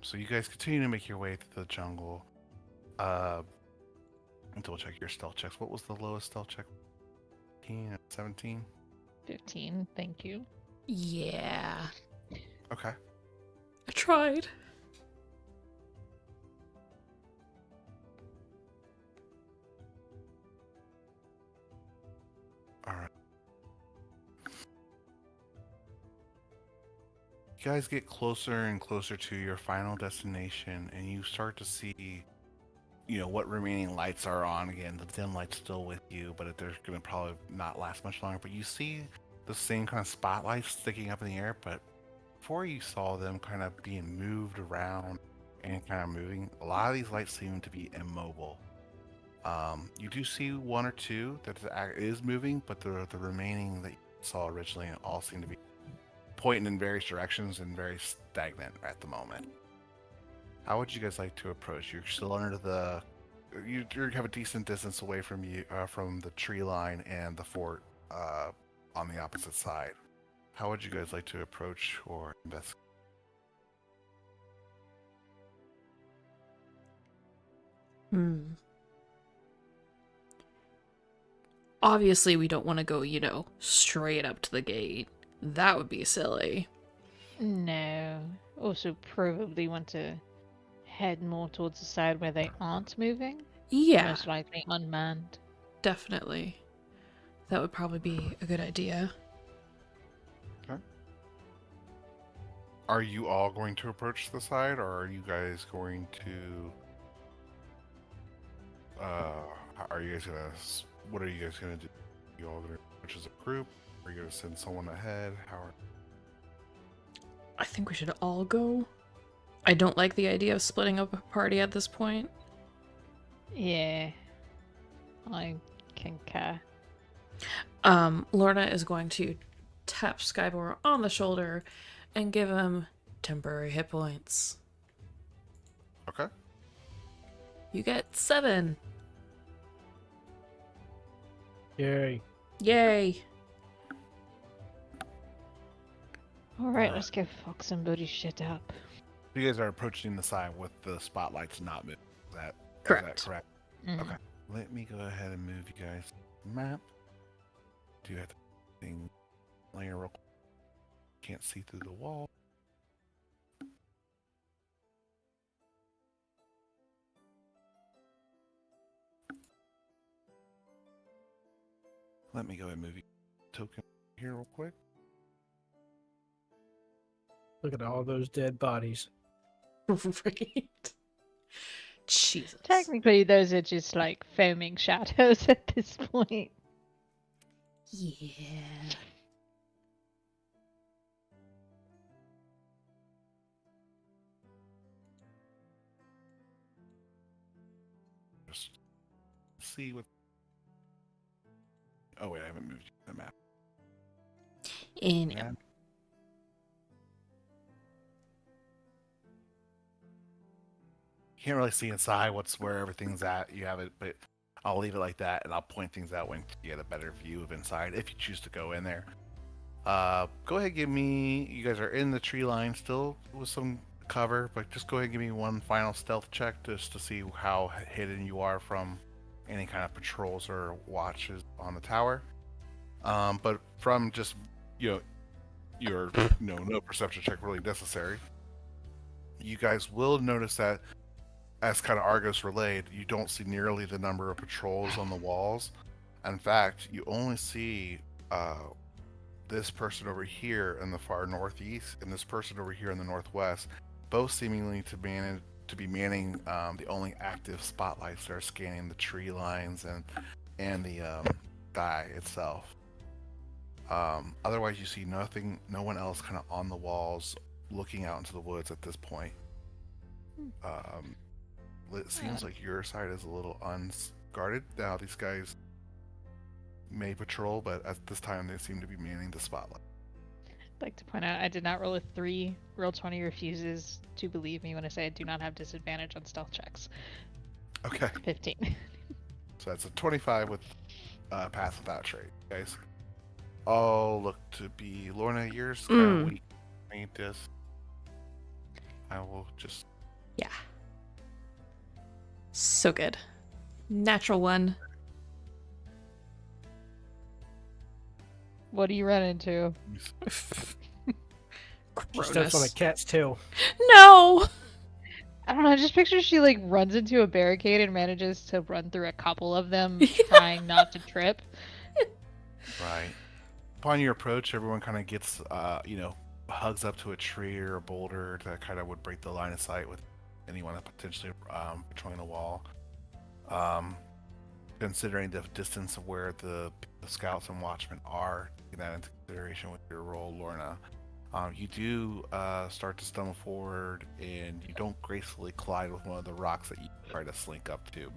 So you guys continue to make your way through the jungle. Double check your stealth checks. What was the lowest stealth check? 15, 17? 15, thank you. Yeah. Okay. I tried. All right. You guys get closer and closer to your final destination, and you start to see, what remaining lights are on again. The dim light's still with you, but they're going to probably not last much longer. But you see the same kind of spotlights sticking up in the air, but before you saw them kind of being moved around and kind of moving, a lot of these lights seem to be immobile. You do see one or two that is moving, but the remaining that you saw originally all seem to be pointing in various directions and very stagnant at the moment. How would you guys like to approach? You're still under the... You have a decent distance away from you, from the tree line and the fort on the opposite side. How would you guys like to approach or investigate? Obviously, we don't want to go, straight up to the gate. That would be silly. No. Also, probably want to head more towards the side where they aren't moving. Yeah. Most likely unmanned. Definitely. That would probably be a good idea. Okay. Are you all going to approach the side, or are you guys going to... are you guys gonna... What are you guys gonna do? You all gonna approach as a group? Are you gonna send someone ahead? How are... I think we should all go. I don't like the idea of splitting up a party at this point. Yeah. I concur. Lorna is going to tap Skybor on the shoulder and give him temporary hit points. Okay. You get 7. Yay. Yay. Alright, let's go fuck somebody's shit up. You guys are approaching the side with the spotlights not moving. Is that correct? Mm. Okay. Let me go ahead and move you guys to the map. Do you have the thing layer real quick? Can't see through the wall. Let me go ahead and move you token here real quick. Look at all those dead bodies. Right. Jesus. Technically, those are just like foaming shadows at this point. Yeah. Just see what... Oh wait, I haven't moved the map. And Yeah. You can't really see inside where everything's at. You have it, but I'll leave it like that, and I'll point things out when you get a better view of inside, if you choose to go in there. Go ahead, give me... You guys are in the tree line still with some cover, but just go ahead and give me one final stealth check just to see how hidden you are from any kind of patrols or watches on the tower. But from just, your no perception check really necessary. You guys will notice that, as kind of Argos relayed, you don't see nearly the number of patrols on the walls. In fact, you only see this person over here in the far northeast and this person over here in the northwest, both seemingly to be manning the only active spotlights that are scanning the tree lines and the sky itself. Otherwise, you see nothing, no one else kind of on the walls looking out into the woods at this point. It seems like your side is a little unguarded. Now, these guys may patrol, but at this time, they seem to be manning the spotlight. I'd like to point out I did not roll a 3. Roll 20 refuses to believe me when I say I do not have disadvantage on stealth checks. Okay. 15. So that's a 25 with pass without trait, guys. All look to be Lorna. Yours kind of weak. Ain't this? I will just. Yeah. So good. Natural 1. What do you run into? She steps on a cat's tail. No! I don't know, I just picture she like runs into a barricade and manages to run through a couple of them, trying not to trip. Right. Upon your approach, everyone kind of gets, hugs up to a tree or a boulder that kind of would break the line of sight with anyone potentially patrolling the wall. Considering the distance of where the scouts and watchmen are, take that into consideration with your roll, Lorna. You do start to stumble forward, and you don't gracefully collide with one of the rocks that you try to slink up to.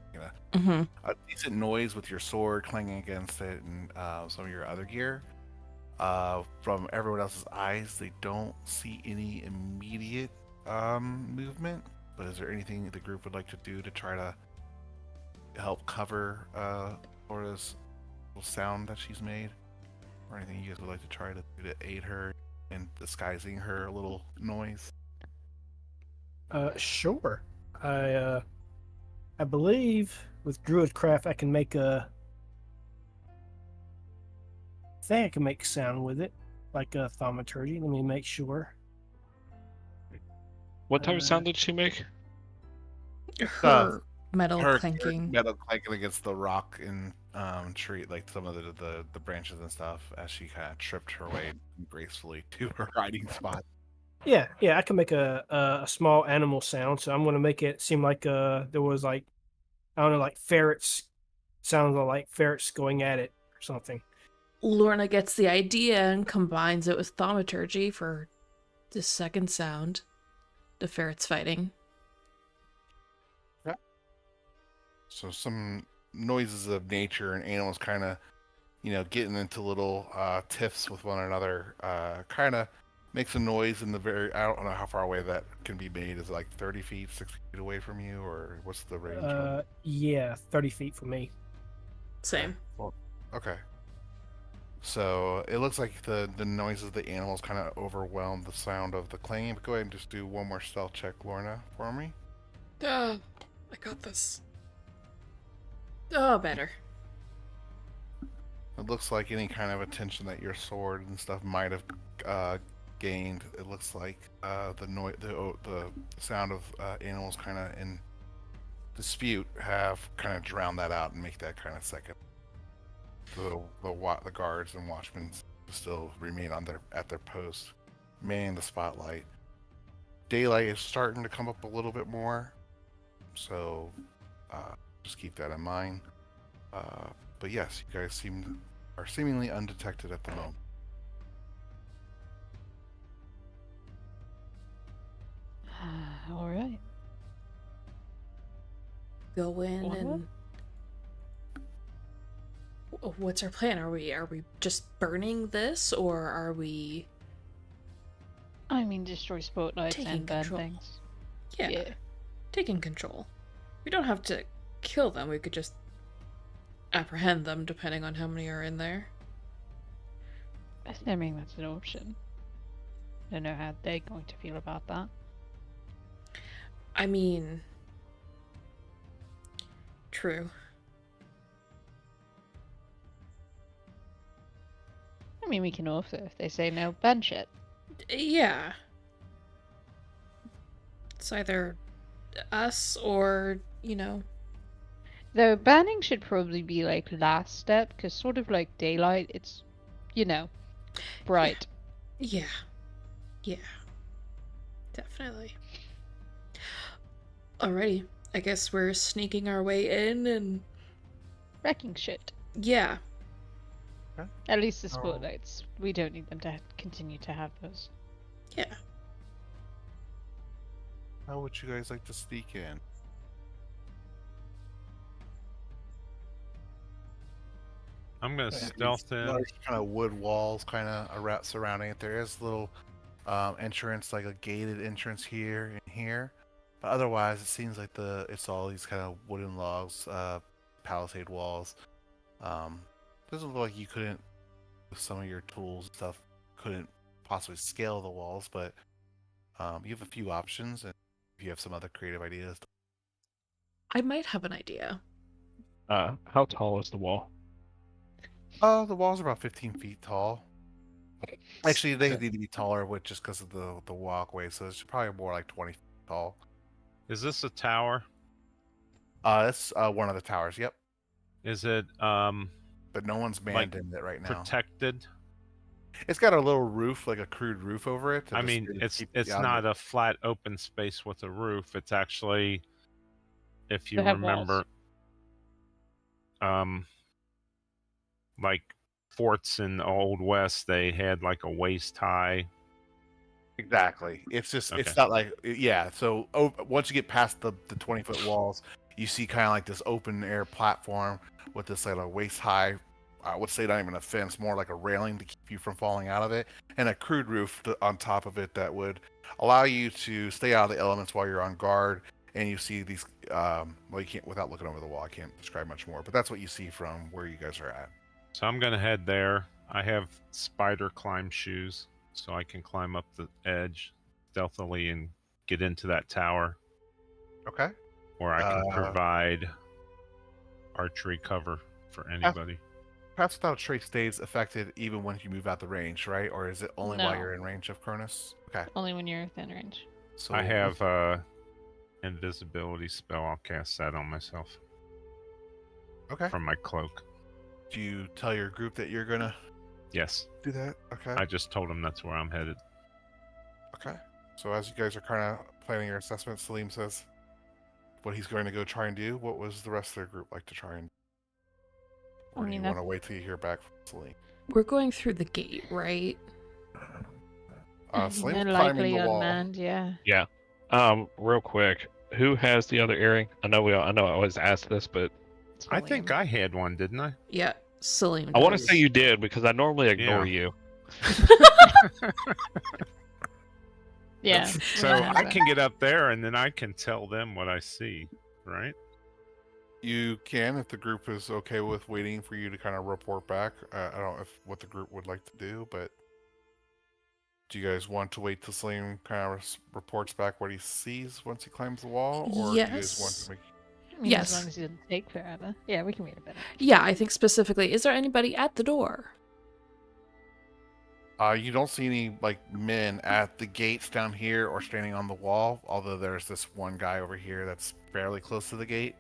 A decent noise with your sword clanging against it and some of your other gear. From everyone else's eyes, they don't see any immediate movement. But is there anything the group would like to do to try to help cover Laura's little sound that she's made? Or anything you guys would like to try to do to aid her in disguising her little noise? Sure. I believe with Druidcraft I can make a. I think I can make sound with it, like a thaumaturgy. Let me make sure. What type of sound did she make? Her metal clanking. Metal clanking against the rock and tree, like some of the branches and stuff, as she kind of tripped her way gracefully to her hiding spot. Yeah, I can make a small animal sound. So I'm going to make it seem like there was like, I don't know, like ferrets. Sounds like ferrets going at it or something. Lorna gets the idea and combines it with thaumaturgy for the second sound. The ferrets fighting. Yeah. So some noises of nature and animals kind of, getting into little tiffs with one another, kind of makes a noise in the very, I don't know how far away that can be made. Is it like 30 feet, 60 feet away from you, or what's the range? Yeah, 30 feet from me. Same. Well, okay. So it looks like the noises of the animals kind of overwhelm the sound of the clanging. But go ahead and just do one more stealth check, Lorna, for me. I got this. Oh, better. It looks like any kind of attention that your sword and stuff might have gained. It looks like the sound of animals kind of in dispute have kind of drowned that out and make that kind of second. The guards and watchmen still remain at their post, manning the spotlight. Daylight is starting to come up a little bit more, so just keep that in mind. But yes, you guys are seemingly undetected at the moment. All right. Go in and. What's our plan? Are we just burning this, or are we? I mean, destroy spotlights Taking and burn control. things. Yeah, taking control. We don't have to kill them. We could just apprehend them, depending on how many are in there. Assuming that's an option. I don't know how they're going to feel about that. I mean, true. I mean, we can also, if they say no, ban shit. Yeah. It's either us or, Though banning should probably be like last step, because sort of like daylight, it's, bright. Yeah. Definitely. Alrighty. I guess we're sneaking our way in and... Wrecking shit. Yeah. At least the Oh. spotlights. We don't need them to continue to have those. Yeah. How would you guys like to sneak in? I'm gonna Yeah. stealth in. Large kind of wood walls kind of around surrounding it. There is a little entrance, like a gated entrance here and here. But otherwise, it seems like it's all these kind of wooden logs, palisade walls. Doesn't look like you couldn't, with some of your tools and stuff, couldn't possibly scale the walls, but you have a few options, and if you have some other creative ideas. I might have an idea. How tall is the wall? The walls are about 15 feet tall. Actually, they need to be taller with just because of the walkway, so it's probably more like 20 feet tall. Is this a tower? That's one of the towers. Yep, Is it but no one's manned in it right now. protected? It's got a little roof, like a crude roof over it. I mean, it's not a flat open space with a roof. It's actually, if you They have remember, like forts in the Old West, they had like a waist high. Exactly. It's just Okay. it's not like yeah. So once you get past the 20-foot walls, you see kind of like this open air platform with this like a waist high. I would say not even a fence, more like a railing to keep you from falling out of it, and a crude roof on top of it that would allow you to stay out of the elements while you're on guard. And you see these, well, you can't without looking over the wall. I can't describe much more, but that's what you see from where you guys are at. So I'm gonna head there. I have spider climb shoes, so I can climb up the edge stealthily and get into that tower. Okay. Or I can provide archery cover for anybody. Perhaps without a trace stays affected even when you move out the range, right? Or is it only while No. you're in range of Cronus? Okay. Only when you're within range. So I have invisibility spell. I'll cast that on myself okay. from my cloak. Do you tell your group that you're gonna Yes, do that? Okay. I just told them that's where I'm headed. Okay. So as you guys are kind of planning your assessment, Salim says what he's going to go try and do. What was the rest of their group like to try and? Or I do mean, you want to wait till you hear back from Salim? We're going through the gate, right? Salim's They're climbing likely the wall. unmanned, yeah. Yeah. Real quick, who has the other earring? I know I always ask this, but It's I think William. I had one, didn't I? Yeah, Salim. I want to does. say you did because I normally ignore Yeah. you. Yeah. So William has I that. can get up there and then I can tell them what I see, right? You can, if the group is okay with waiting for you to kind of report back. I don't know if what the group would like to do, but do you guys want to wait till Salim kind of reports back what he sees once he climbs the wall, or do you guys want Yes. to make? I mean, Yes. As long as it doesn't take forever. Yeah, we can wait a bit. Yeah, I think specifically, is there anybody at the door? You don't see any like men at the gates down here or standing on the wall. Although there's this one guy over here that's fairly close to the gate,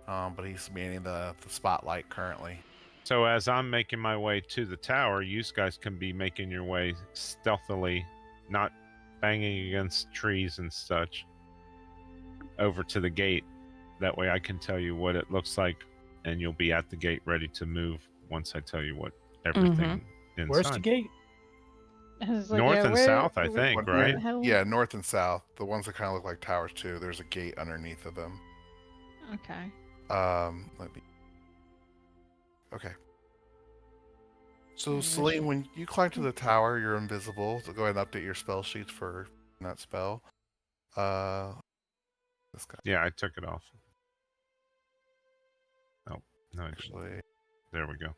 but he's manning the spotlight currently. So as I'm making my way to the tower, you guys can be making your way stealthily, not banging against trees and such, over to the gate. That way I can tell you what it looks like, and you'll be at the gate ready to move once I tell you what everything inside. Where's the gate? I was like, North yeah, and where- south, I where- think, where right? the hell- Yeah, north and south. The ones that kind of look like towers too. There's a gate underneath of them. Okay. Let me. Okay. So Salim, when you climb to the tower, you're invisible. So go ahead and update your spell sheets for that spell. This guy Yeah, I took it off. Oh, no, actually. there we go.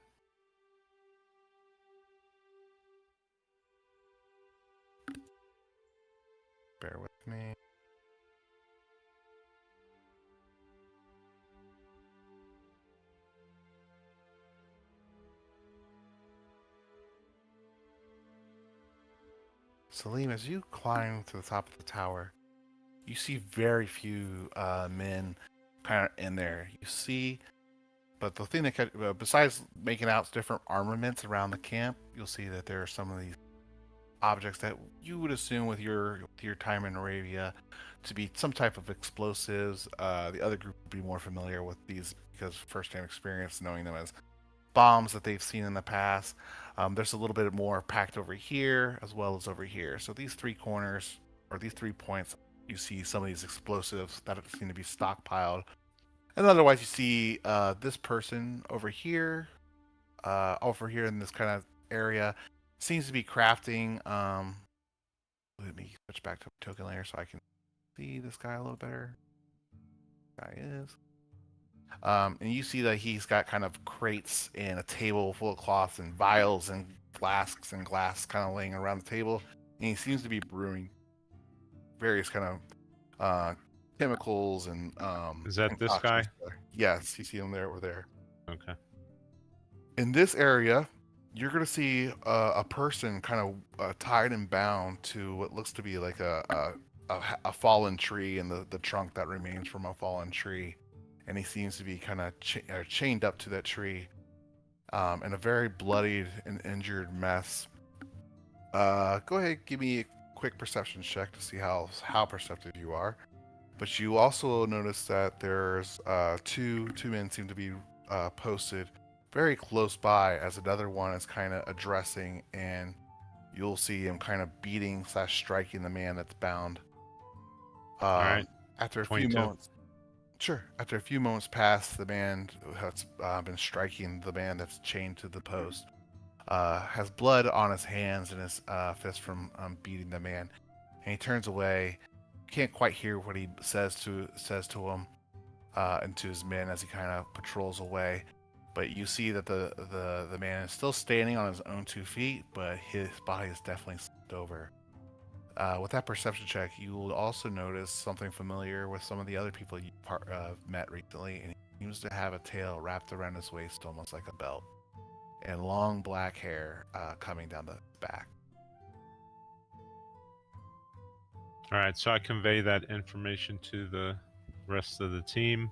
Bear with me. Salim, as you climb to the top of the tower, you see very few men kind of in there. You see, but the thing that besides making out different armaments around the camp, you'll see that there are some of these objects that you would assume with your time in Arabia to be some type of explosives. The other group would be more familiar with these because of first-hand experience, knowing them as bombs that they've seen in the past. There's a little bit more packed over here as well as over here. So these three corners, or these 3 points, you see some of these explosives that seem to be stockpiled. And otherwise, you see this person over here in this kind of area, seems to be crafting. Let me switch back to token layer so I can see this guy a little better. Guy is. And you see that he's got kind of crates and a table full of cloths and vials and flasks and glass kind of laying around the table. And he seems to be brewing various kind of chemicals and Is that this guy? Yes, you see him there over there. Okay. In this area, you're going to see a person kind of tied and bound to what looks to be like a fallen tree and the trunk that remains from a fallen tree. And he seems to be kind of chained up to that tree in a very bloodied and injured mess. Go ahead, give me a quick perception check to see how perceptive you are. But you also notice that there's two men seem to be posted very close by, as another one is kind of addressing, and you'll see him kind of beating / striking the man that's bound. All right. After a 22. few moments, After a few moments pass, the man has been striking the man that's chained to the post. Has blood on his hands and his fist from beating the man, and he turns away. Can't quite hear what he says to him and to his men as he kind of patrols away. But you see that the man is still standing on his own 2 feet, but his body is definitely slipped over. With that perception check, you will also notice something familiar with some of the other people you met recently, and he seems to have a tail wrapped around his waist almost like a belt, and long black hair coming down the back. All right, so I convey that information to the rest of the team.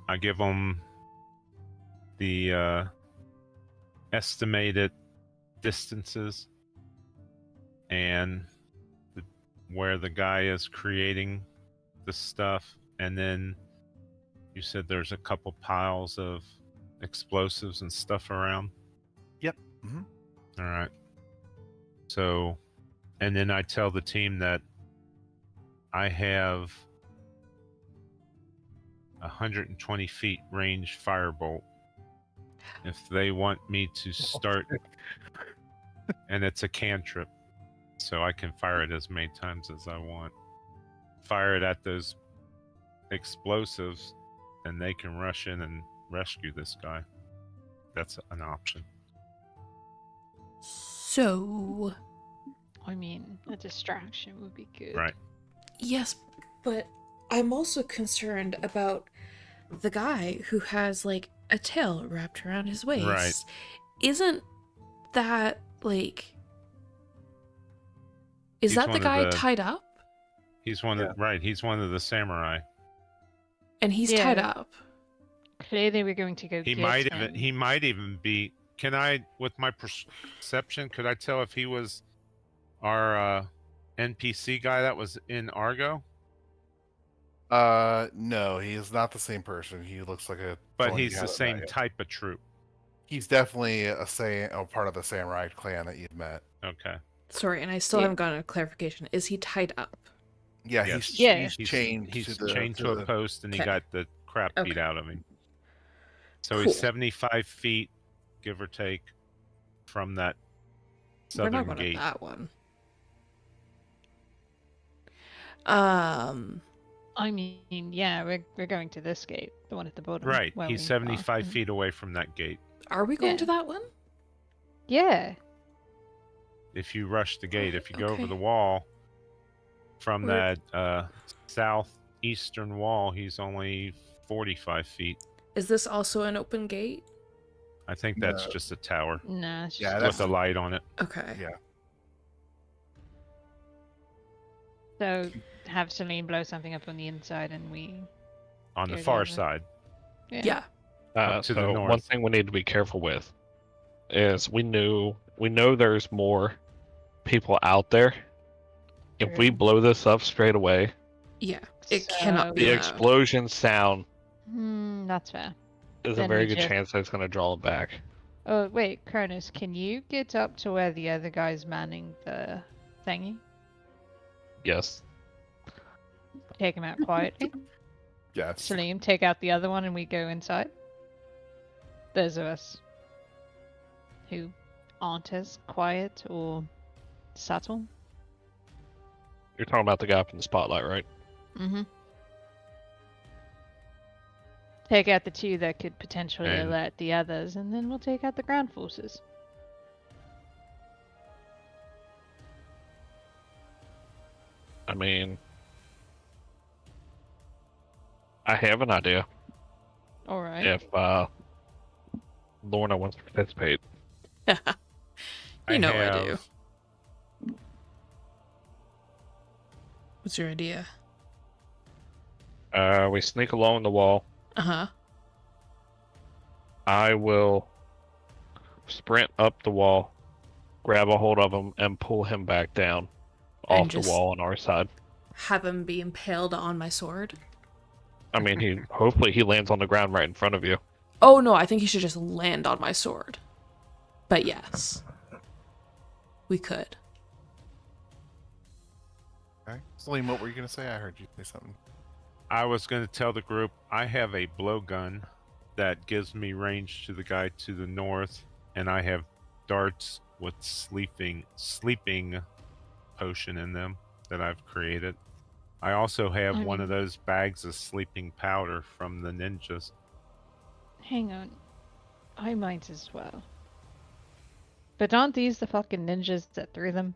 I give them the estimated distances and where the guy is creating the stuff, and then you said there's a couple piles of explosives and stuff around. Yep. Mm-hmm. All right. So, and then I tell the team that I have 120 feet range firebolt. If they want me to start, and it's a cantrip, so I can fire it as many times as I want. Fire it at those explosives, and they can rush in and rescue this guy. That's an option. So, I mean, a distraction would be good. Right. yes, but I'm also concerned about the guy who has like a tail wrapped around his waist. Right. Isn't that like... Is He's that the one of guy the- tied up? He's one of right. He's one of the samurai. And he's Yeah. tied up. Clearly, we're going to go. He get might him. even. He might even be. Can I, with my perception, could I tell if he was our NPC guy that was in Argo? No, he is not the same person. He looks like a. But someone you he's the haven't same met yet. type of troop. He's definitely a part of the samurai clan that you've met. Okay. Sorry, and I still Yeah. haven't gotten a clarification. Is he tied up? Yeah, Yes. he's Yeah. he's chained. He's to the, chained to a post, and he Okay. got the crap beat Okay. out of him. So Cool. he's 75 feet, give or take, from that We're not southern going gate. to that one. I mean, yeah, we're going to this gate, the one at the bottom. Right. where He's we 75 are. feet away from that gate. Are we going Yeah. to that one? Yeah. If you rush the gate, if you go over Okay. the wall from We're- that southeastern wall, he's only 45 feet. Is this also an open gate? I think that's No. just a tower Nah, it's Yeah, just that's- with a light on it. Okay. Yeah. so have Celine blow something up on the inside, and we. On the Here it far is. side. Yeah. Up to the So north. one thing we need to be careful with is we know there's more people out there. If we True. blow this up straight away, Yeah. It cannot be the loud. explosion sound That's fair. There's a Then very we good just- chance that it's going to draw it back. Oh, wait, Cronus, can you get up to where the other guy's manning the thingy? Yes. Take him out quietly. Yes. Salim, take out the other one and we go inside. Those of us who aren't as quiet or subtle. You're talking about the guy up in the spotlight, right? Mm-hmm. Take out the two that could potentially And- alert the others, and then we'll take out the ground forces. I mean, I have an idea. Alright. If Lorna wants to participate. You know I have- do. What's your idea? We sneak along the wall. Uh-huh. I will sprint up the wall, grab a hold of him, and pull him back down And off the just- wall on our side. Have him be impaled on my sword? I mean, hopefully he lands on the ground right in front of you. Oh, no, I think he should just land on my sword. But yes. We could. Okay. Salim, what were you gonna say? I heard you say something. I was going to tell the group I have a blowgun that gives me range to the guy to the north, and I have darts with sleeping potion in them that I've created. I also have one of those bags of sleeping powder from the ninjas. Hang on. I might as well. But aren't these the fucking ninjas that threw them?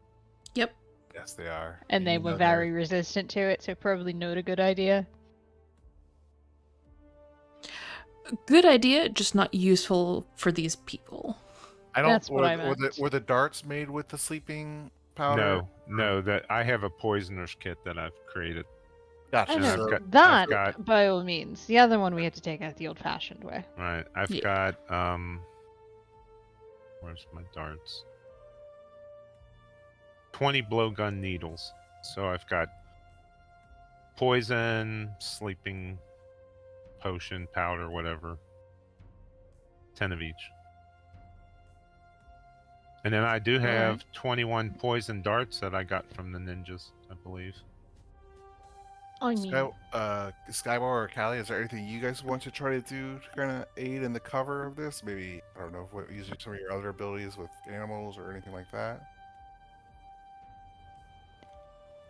Yep. Yes, they are. And they You were know very resistant to it, so probably not a good idea. Good idea, just not useful for these people. I don't. That's what I were meant. were the darts made with the sleeping powder? No, that I have a poisoner's kit that I've created. Gotcha. I know, I've got- that, I've got- by all means. The other one we had to take out the old-fashioned way. Right, I've Yeah. got where's my darts? 20 blowgun needles. So I've got poison, sleeping potion, powder, whatever. 10 of each. And then I do have 21 poison darts that I got from the ninjas, I believe. I mean, Skybar or Callie, is there anything you guys want to try to do to kind of aid in the cover of this? Maybe, I don't know, using some of your other abilities with animals or anything like that?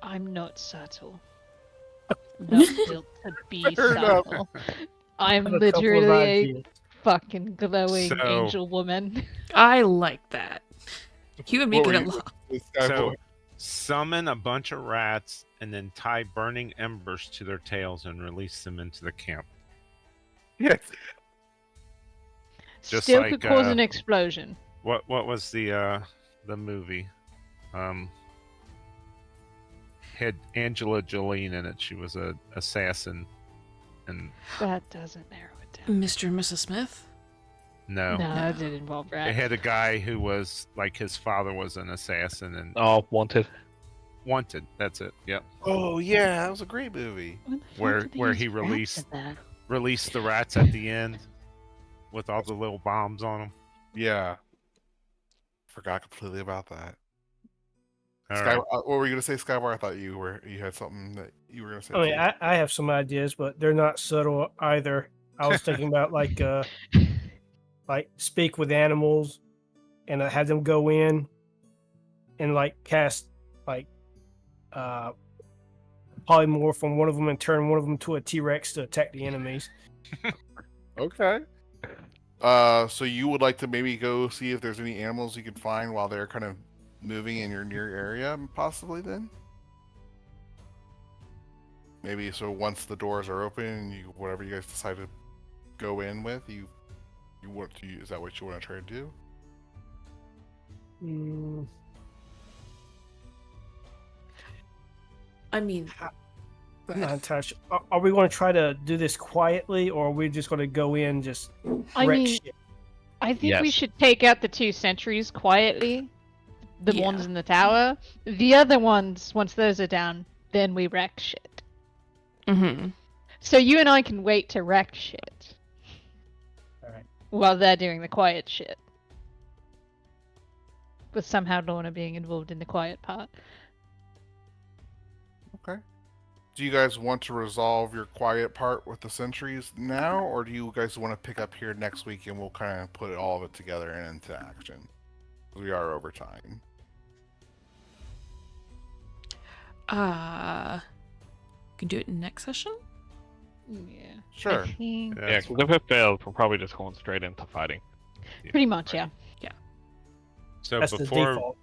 I'm not subtle. I'm not built to be Fair enough. subtle. I'm I have a couple of literally a ideas. fucking glowing So- angel woman. I like that. You and me What get were you- along. with Skybar? So summon a bunch of rats and then tie burning embers to their tails and release them into the camp. yes. Just Still like, could cause uh, an explosion. What was the movie? Had Angela Jolie in it. She was a assassin, and That doesn't narrow it down. Mr. and Mrs. Smith? no, No, that did involve it rats. had a guy who was like his father was an assassin and Oh, wanted. wanted. That's it. Yep. Oh, yeah, that was a great movie. When the fuck where- did they where use he rats released- in that? Release the rats at the end with all the little bombs on them. Yeah. Forgot completely about that. All Sky, right. what were you gonna say, Skybar? I thought you had something that you were gonna say. I mean, too. I have some ideas, but they're not subtle either. I was thinking about like speak with animals, and have them go in and like cast like polymorph from one of them and turn one of them to a T-Rex to attack the enemies. Okay. So you would like to maybe go see if there's any animals you can find while they're kind of moving in your near area, possibly then? Maybe so once the doors are open and you whatever you guys decide to go in with, you want to is that what you want to try to do? Mm, I mean, I'm not entirely sure. Are we going to try to do this quietly, or are we just going to go in just I wreck mean, shit? I think we Yes. should take out the two sentries quietly. The Yeah. ones in the tower. The other ones, once those are down, then we wreck shit. mm-hmm. So you and I can wait to wreck shit. while they're doing the quiet shit. With somehow Lorna being involved in the quiet part. Okay. Do you guys want to resolve your quiet part with the sentries now, or do you guys want to pick up here next week and we'll kind of put all of it together and into action? We are over time. Can do it next session? Yeah. Sure. I think... Yeah, because if it fails, we're probably just going straight into fighting. Pretty much, yeah. So That's the before, default.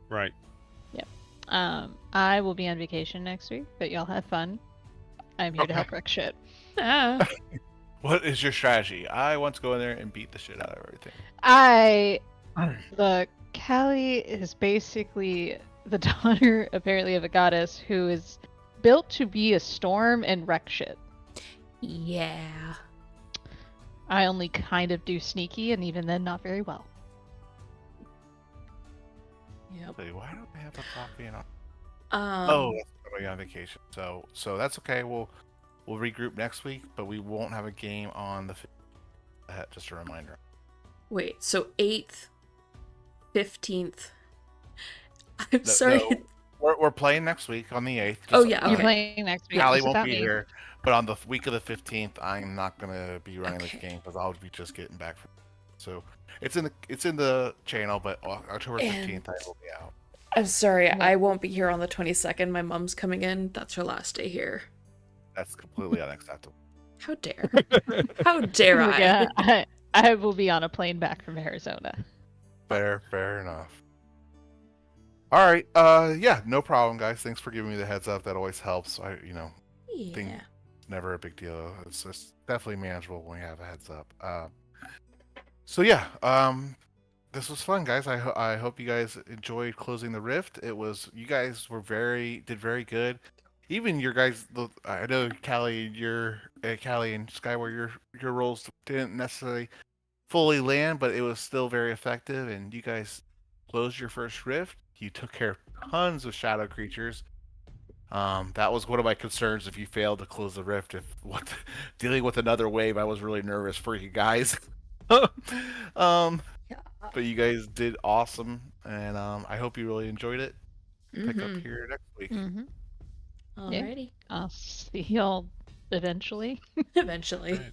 right? I will be on vacation next week, but y'all have fun. I'm here to help wreck shit. What is your strategy? I want to go in there and beat the shit out of everything. Look, Callie is basically the daughter, apparently, of a goddess who is built to be a storm and wreck shit. Yeah. I only kind of do sneaky, and even then, not very well. Yep. Wait, why don't I have a copy? And Oh, that's going on vacation. So that's okay. We'll regroup next week, but we won't have a game on the. Just a reminder. wait. So 8th, 15th. I'm sorry. No, we're playing next week on the 8th. Oh, yeah, You're okay. playing next week. Callie just won't without be me. here, but on the week of the 15th, I'm not gonna be running Okay. this game because I'll be just getting back from. So it's in the channel, but October 15th I will be out. I'm sorry. I won't be here on the 22nd. My mom's coming in. That's her last day here. That's completely unacceptable. How dare? How dare I? Yeah, I will be on a plane back from Arizona. Fair enough. All right. Yeah, no problem, guys. Thanks for giving me the heads up. That always helps. Think Yeah. never a big deal. It's definitely manageable when we have a heads up. So yeah, this was fun, guys. I hope you guys enjoyed closing the rift. You guys did very good. Even your guys, I know Callie and Skyward, your roles didn't necessarily fully land, but it was still very effective. And you guys closed your first rift. You took care of tons of shadow creatures. That was one of my concerns. If you failed to close the rift, dealing with another wave, I was really nervous for you guys. But you guys did awesome, and I hope you really enjoyed it. Pick up here next week. Mm-hmm. Alrighty. I'll see y'all eventually. Eventually. Right.